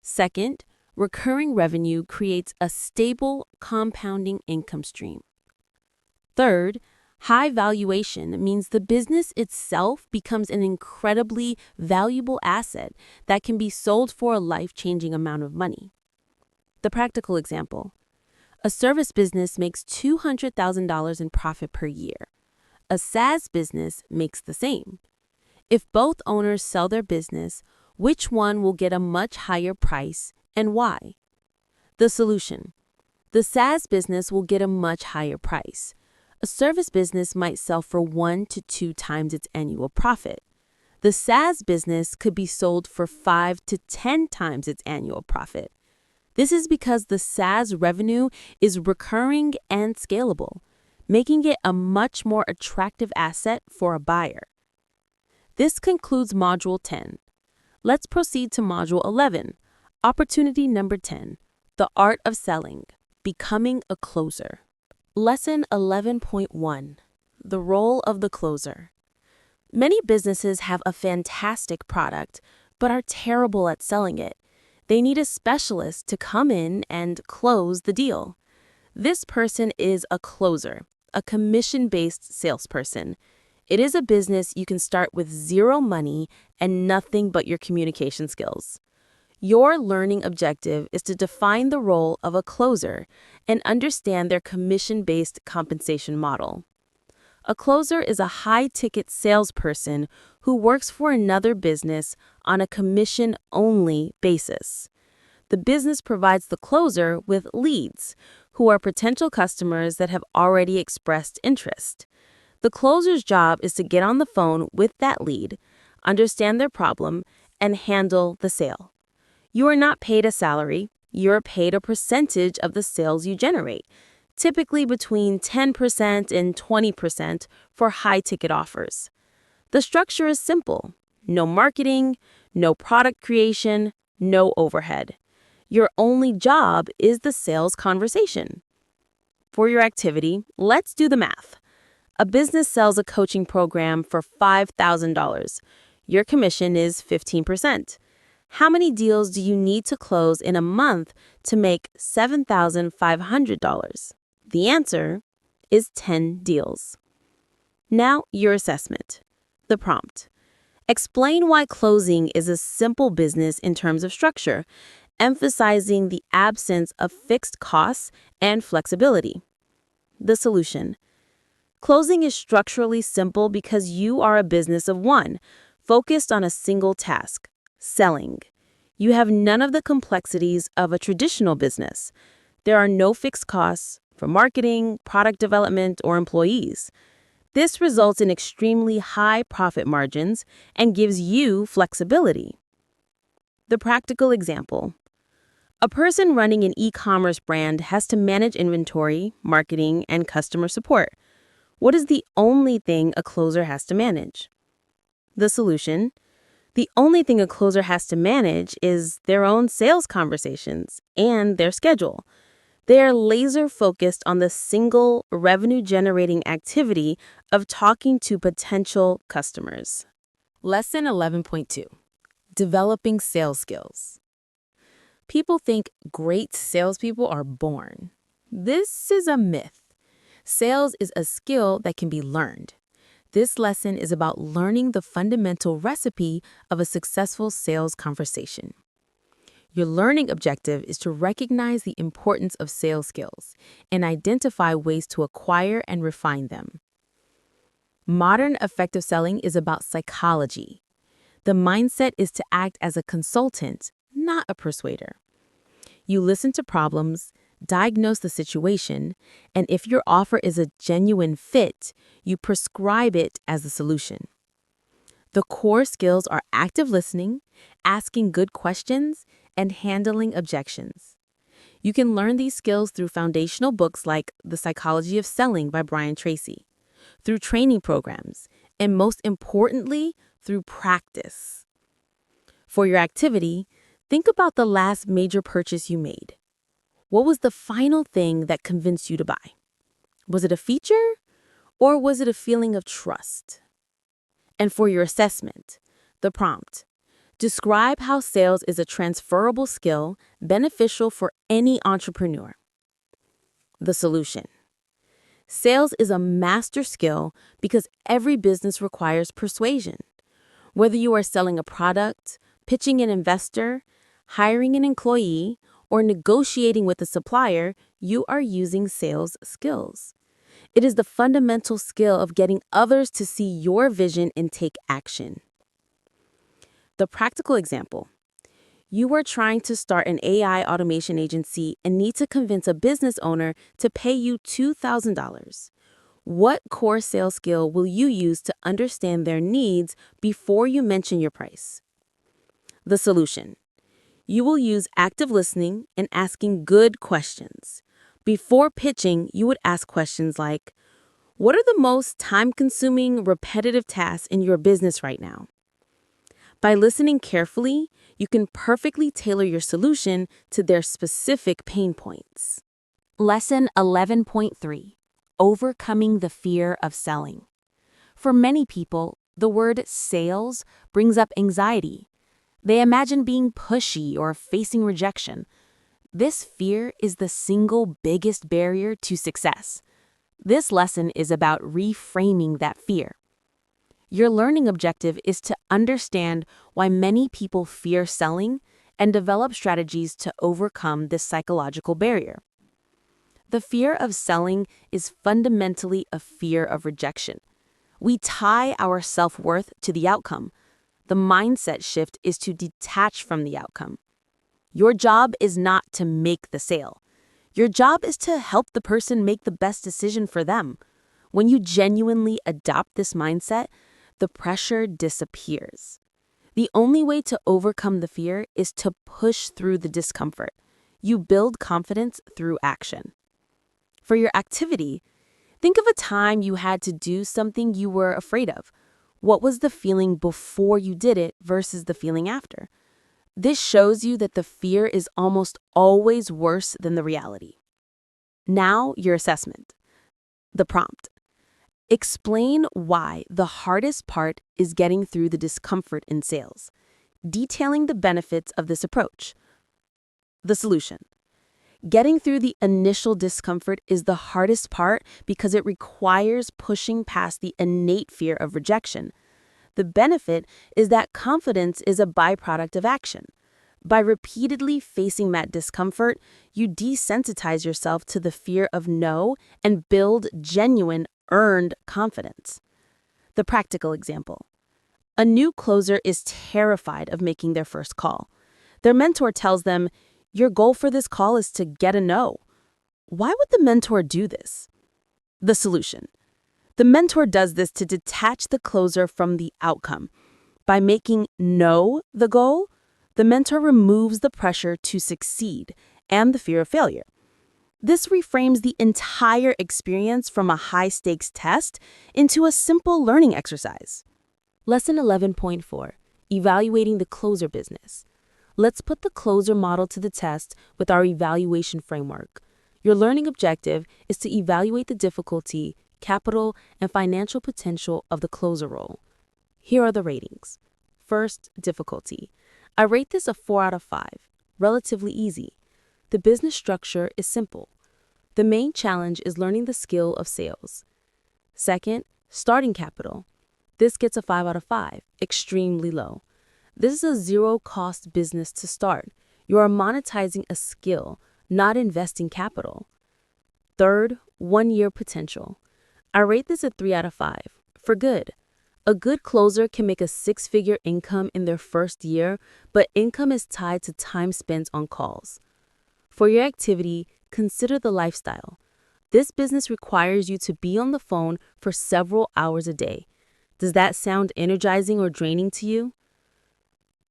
Second, recurring revenue creates a stable, compounding income stream. Third, high valuation means the business itself becomes an incredibly valuable asset that can be sold for a life-changing amount of money. The practical example. A service business makes $200,000 in profit per year. A SaaS business makes the same. If both owners sell their business, which one will get a much higher price and why? The solution. The SaaS business will get a much higher price. A service business might sell for 1 to 2 times its annual profit. The SaaS business could be sold for 5 to 10 times its annual profit. This is because the SaaS revenue is recurring and scalable, making it a much more attractive asset for a buyer. This concludes Module 10. Let's proceed to Module 11, Opportunity number 10, The Art of Selling, Becoming a Closer. Lesson 11.1, The Role of the Closer. Many businesses have a fantastic product, but are terrible at selling it. They need a specialist to come in and close the deal. This person is a closer, a commission-based salesperson. It is a business you can start with zero money and nothing but your communication skills. Your learning objective is to define the role of a closer and understand their commission-based compensation model. A closer is a high-ticket salesperson who works for another business on a commission-only basis. The business provides the closer with leads, who are potential customers that have already expressed interest. The closer's job is to get on the phone with that lead, understand their problem, and handle the sale. You are not paid a salary, you are paid a percentage of the sales you generate, typically between 10% and 20% for high-ticket offers. The structure is simple: no marketing, no product creation, no overhead. Your only job is the sales conversation. For your activity, let's do the math. A business sells a coaching program for $5,000. Your commission is 15%. How many deals do you need to close in a month to make $7,500? The answer is 10 deals. Now, your assessment. The prompt. Explain why closing is a simple business in terms of structure, emphasizing the absence of fixed costs and flexibility. The solution. Closing is structurally simple because you are a business of one, focused on a single task: selling. You have none of the complexities of a traditional business. There are no fixed costs for marketing, product development, or employees. This results in extremely high profit margins and gives you flexibility. The practical example. A person running an e-commerce brand has to manage inventory, marketing, and customer support. What is the only thing a closer has to manage? The solution. The only thing a closer has to manage is their own sales conversations and their schedule. They are laser-focused on the single revenue-generating activity of talking to potential customers. Lesson 11.2. Developing sales skills. People think great salespeople are born. This is a myth. Sales is a skill that can be learned. This lesson is about learning the fundamental recipe of a successful sales conversation. Your learning objective is to recognize the importance of sales skills and identify ways to acquire and refine them. Modern effective selling is about psychology. The mindset is to act as a consultant, not a persuader. You listen to problems, diagnose the situation, and if your offer is a genuine fit, you prescribe it as the solution. The core skills are active listening, asking good questions, and handling objections. You can learn these skills through foundational books like The Psychology of Selling by Brian Tracy, through training programs, and most importantly, through practice. For your activity, think about the last major purchase you made. What was the final thing that convinced you to buy? Was it a feature, or was it a feeling of trust? And for your assessment, the prompt. Describe how sales is a transferable skill beneficial for any entrepreneur. The solution. Sales is a master skill because every business requires persuasion. Whether you are selling a product, pitching an investor, hiring an employee, or negotiating with a supplier, you are using sales skills. It is the fundamental skill of getting others to see your vision and take action. The practical example. You are trying to start an AI automation agency and need to convince a business owner to pay you $2,000. What core sales skill will you use to understand their needs before you mention your price? The solution. You will use active listening and asking good questions. Before pitching, you would ask questions like, what are the most time-consuming, repetitive tasks in your business right now? By listening carefully, you can perfectly tailor your solution to their specific pain points. Lesson 11.3. Overcoming the fear of selling. For many people, the word sales brings up anxiety. They imagine being pushy or facing rejection. This fear is the single biggest barrier to success. This lesson is about reframing that fear. Your learning objective is to understand why many people fear selling and develop strategies to overcome this psychological barrier. The fear of selling is fundamentally a fear of rejection. We tie our self-worth to the outcome. The mindset shift is to detach from the outcome. Your job is not to make the sale. Your job is to help the person make the best decision for them. When you genuinely adopt this mindset, the pressure disappears. The only way to overcome the fear is to push through the discomfort. You build confidence through action. For your activity, think of a time you had to do something you were afraid of. What was the feeling before you did it versus the feeling after? This shows you that the fear is almost always worse than the reality. Now, your assessment. The prompt. Explain why the hardest part is getting through the discomfort in sales, detailing the benefits of this approach. The solution. Getting through the initial discomfort is the hardest part because it requires pushing past the innate fear of rejection. The benefit is that confidence is a byproduct of action. By repeatedly facing that discomfort, you desensitize yourself to the fear of no and build genuine, earned confidence. The practical example. A new closer is terrified of making their first call. Their mentor tells them, "Your goal for this call is to get a no." Why would the mentor do this? The solution. The mentor does this to detach the closer from the outcome. By making no the goal, the mentor removes the pressure to succeed and the fear of failure. This reframes the entire experience from a high-stakes test into a simple learning exercise. Lesson 11.4. Evaluating the closer business. Let's put the closer model to the test with our evaluation framework. Your learning objective is to evaluate the difficulty, capital, and financial potential of the closer role. Here are the ratings. First, difficulty. I rate this a 4 out of 5, relatively easy. The business structure is simple. The main challenge is learning the skill of sales. Second, starting capital. This gets a 5 out of 5, extremely low. This is a zero-cost business to start. You are monetizing a skill, not investing capital. Third, 1-year potential. I rate this a 3 out of 5, for good. A good closer can make a 6-figure income in their first year, but income is tied to time spent on calls. For your activity, consider the lifestyle. This business requires you to be on the phone for several hours a day. Does that sound energizing or draining to you?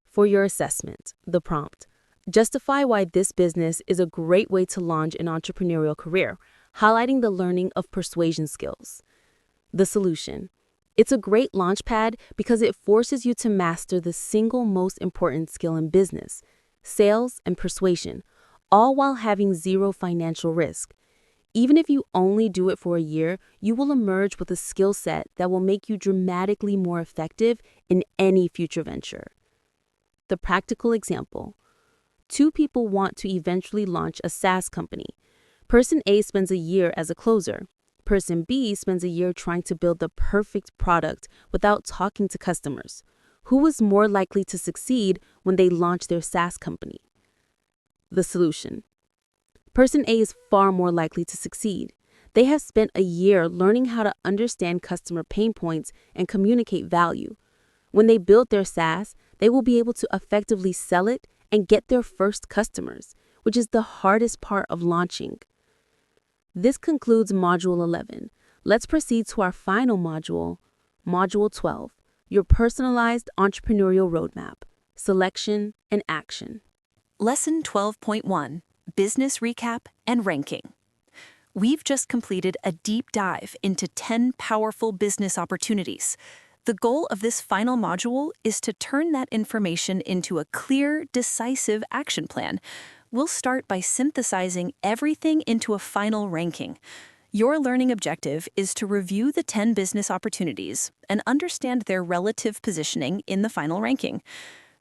For your assessment, the prompt. Justify why this business is a great way to launch an entrepreneurial career, highlighting the learning of persuasion skills. The solution. It's a great launchpad because it forces you to master the single most important skill in business, sales and persuasion, all while having zero financial risk. Even if you only do it for a year, you will emerge with a skill set that will make you dramatically more effective in any future venture. The practical example. 2 people want to eventually launch a SaaS company. Person A spends a year as a closer. Person B spends a year trying to build the perfect product without talking to customers. Who is more likely to succeed when they launch their SaaS company? The solution. Person A is far more likely to succeed. They have spent a year learning how to understand customer pain points and communicate value. When they build their SaaS, they will be able to effectively sell it and get their first customers, which is the hardest part of launching. This concludes Module 11. Let's proceed to our final module, Module 12, your personalized entrepreneurial roadmap, selection and action. Lesson 12.1, Business Recap and Ranking. We've just completed a deep dive into 10 powerful business opportunities. The goal of this final module is to turn that information into a clear, decisive action plan. We'll start by synthesizing everything into a final ranking. Your learning objective is to review the 10 business opportunities and understand their relative positioning in the final ranking.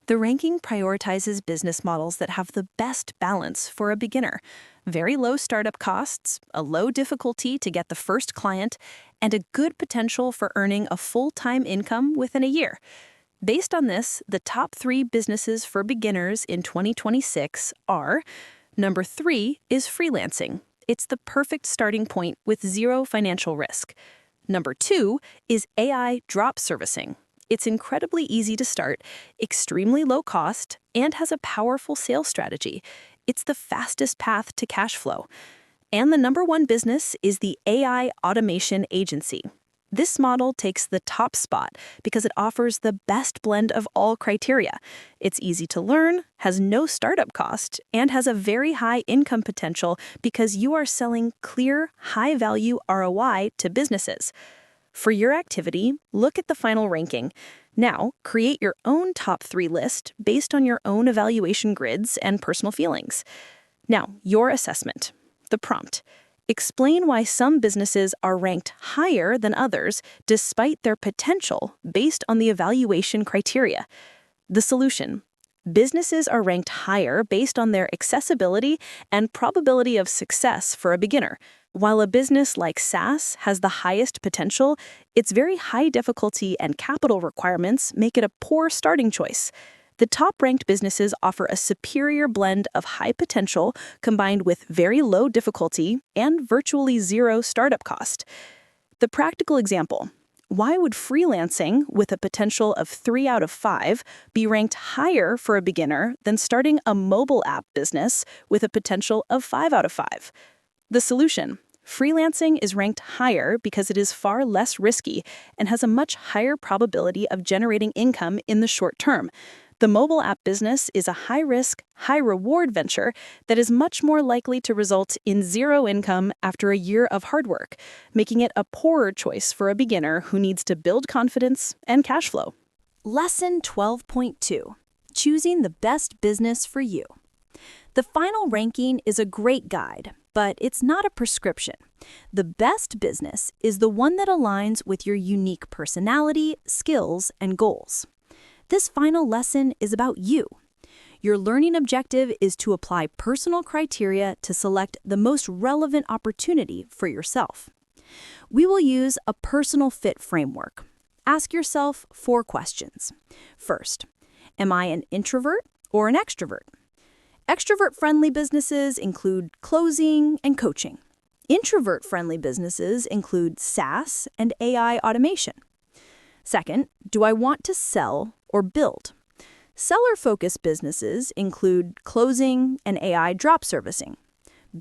The ranking prioritizes business models that have the best balance for a beginner: very low startup costs, a low difficulty to get the first client, and a good potential for earning a full-time income within a year. Based on this, the top 3 businesses for beginners in 2026 are: number 3 is freelancing. It's the perfect starting point with zero financial risk. Number 2 is AI drop servicing. It's incredibly easy to start, extremely low cost, and has a powerful sales strategy. It's the fastest path to cash flow. And the number 1 business is the AI automation agency. This model takes the top spot because it offers the best blend of all criteria. It's easy to learn, has no startup cost, and has a very high income potential because you are selling clear, high-value ROI to businesses. For your activity, look at the final ranking. Now, create your own top 3 list based on your own evaluation grids and personal feelings. Now, your assessment. The prompt. Explain why some businesses are ranked higher than others despite their potential based on the evaluation criteria. The solution. Businesses are ranked higher based on their accessibility and probability of success for a beginner. While a business like SaaS has the highest potential, its very high difficulty and capital requirements make it a poor starting choice. The top-ranked businesses offer a superior blend of high potential combined with very low difficulty and virtually zero startup cost. The practical example. Why would freelancing, with a potential of 3 out of 5, be ranked higher for a beginner than starting a mobile app business with a potential of 5 out of 5? The solution. Freelancing is ranked higher because it is far less risky and has a much higher probability of generating income in the short term. The mobile app business is a high-risk, high-reward venture that is much more likely to result in zero income after a year of hard work, making it a poorer choice for a beginner who needs to build confidence and cash flow. Lesson 12.2. Choosing the best business for you. The final ranking is a great guide, but it's not a prescription. The best business is the one that aligns with your unique personality, skills, and goals. This final lesson is about you. Your learning objective is to apply personal criteria to select the most relevant opportunity for yourself. We will use a personal fit framework. Ask yourself 4 questions. First, am I an introvert or an extrovert? Extrovert-friendly businesses include closing and coaching. Introvert-friendly businesses include SaaS and AI automation. Second, do I want to sell or build? Seller-focused businesses include closing and AI drop servicing.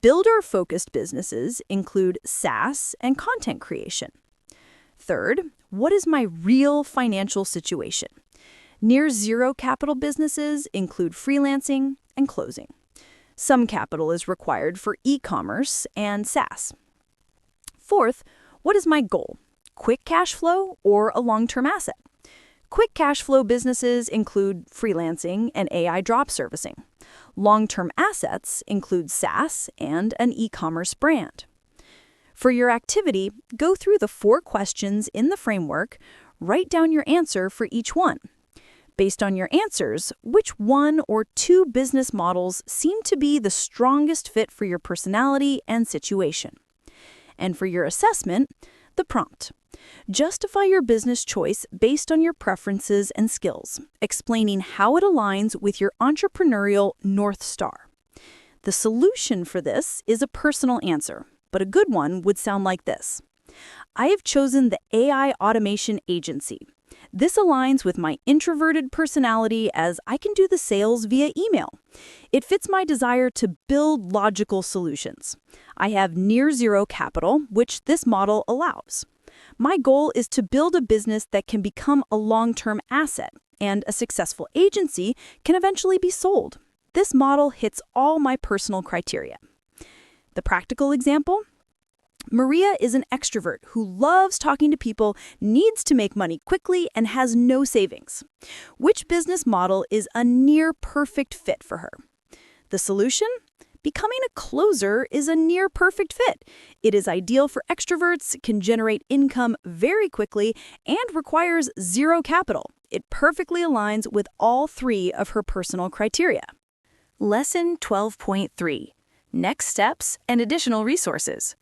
Builder-focused businesses include SaaS and content creation. Third, what is my real financial situation? Near zero capital businesses include freelancing and closing. Some capital is required for e-commerce and SaaS. Fourth, what is my goal? Quick cash flow or a long-term asset? Quick cash flow businesses include freelancing and AI drop servicing. Long-term assets include SaaS and an e-commerce brand. For your activity, go through the 4 questions in the framework, write down your answer for each one. Based on your answers, which 1 or 2 business models seem to be the strongest fit for your personality and situation? And for your assessment, the prompt. Justify your business choice based on your preferences and skills, explaining how it aligns with your entrepreneurial North Star. The solution for this is a personal answer, but a good one would sound like this. I have chosen the AI automation agency. This aligns with my introverted personality as I can do the sales via email. It fits my desire to build logical solutions. I have near zero capital, which this model allows. My goal is to build a business that can become a long-term asset, and a successful agency can eventually be sold. This model hits all my personal criteria. The practical example? Maria is an extrovert who loves talking to people, needs to make money quickly, and has no savings. Which business model is a near-perfect fit for her? The solution? Becoming a closer is a near-perfect fit. It is ideal for extroverts, can generate income very quickly, and requires zero capital, It perfectly aligns with all 3 of her personal criteria. Lesson 12.3. Next steps and additional resources.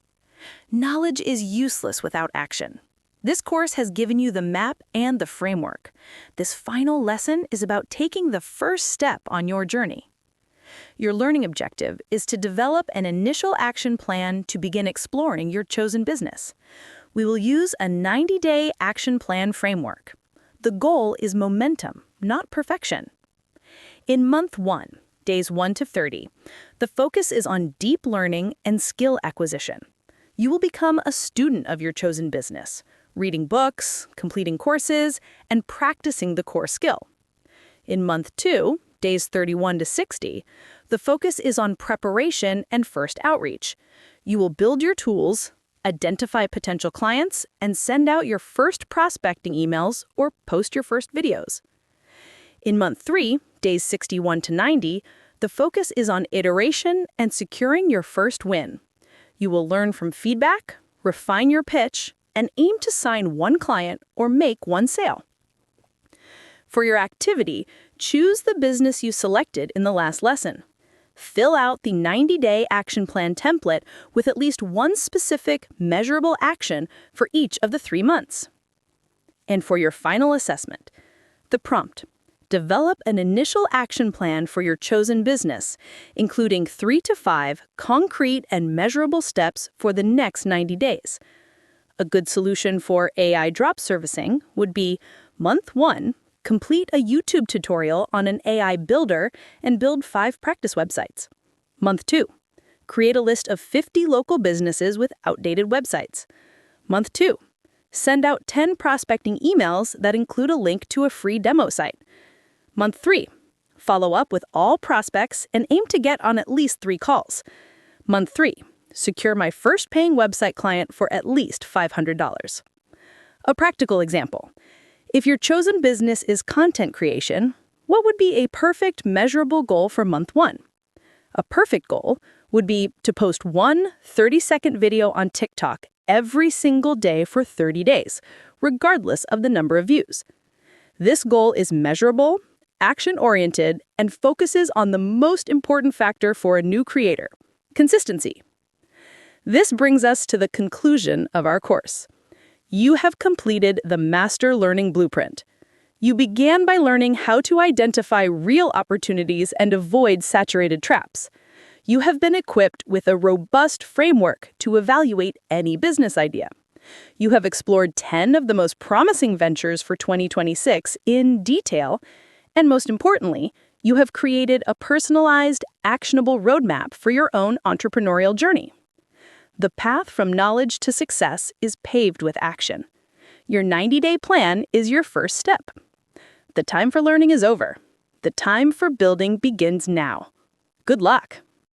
Knowledge is useless without action. This course has given you the map and the framework. This final lesson is about taking the first step on your journey. Your learning objective is to develop an initial action plan to begin exploring your chosen business. We will use a 90-day action plan framework. The goal is momentum, not perfection. In month 1, days 1 to 30, the focus is on deep learning and skill acquisition. You will become a student of your chosen business, reading books, completing courses, and practicing the core skill. In month 2, days 31 to 60, the focus is on preparation and first outreach. You will build your tools, identify potential clients, and send out your first prospecting emails or post your first videos. In month 3, days 61 to 90, the focus is on iteration and securing your first win. You will learn from feedback, refine your pitch, and aim to sign 1 client or make 1 sale. For your activity, choose the business you selected in the last lesson. Fill out the 90-day action plan template with at least 1 specific, measurable action for each of the 3 months. And for your final assessment, the prompt. Develop an initial action plan for your chosen business, including 3 to 5 concrete and measurable steps for the next 90 days. A good solution for AI drop servicing would be month 1, complete a YouTube tutorial on an AI builder and build 5 practice websites. Month 2, create a list of 50 local businesses with outdated websites. Month 2, send out 10 prospecting emails that include a link to a free demo site. Month 3, follow up with all prospects and aim to get on at least 3 calls. Month 3, secure my first paying website client for at least $500. A practical example. If your chosen business is content creation, what would be a perfect measurable goal for month 1? A perfect goal would be to post 1 30-second video on TikTok every single day for 30 days, regardless of the number of views. This goal is measurable, action-oriented, and focuses on the most important factor for a new creator: consistency. This brings us to the conclusion of our course. You have completed the Master Learning Blueprint. You began by learning how to identify real opportunities and avoid saturated traps. You have been equipped with a robust framework to evaluate any business idea. You have explored 10 of the most promising ventures for 2026 in detail, and most importantly, you have created a personalized, actionable roadmap for your own entrepreneurial journey. The path from knowledge to success is paved with action. Your 90-day plan is your first step. The time for learning is over. The time for building begins now. Good luck!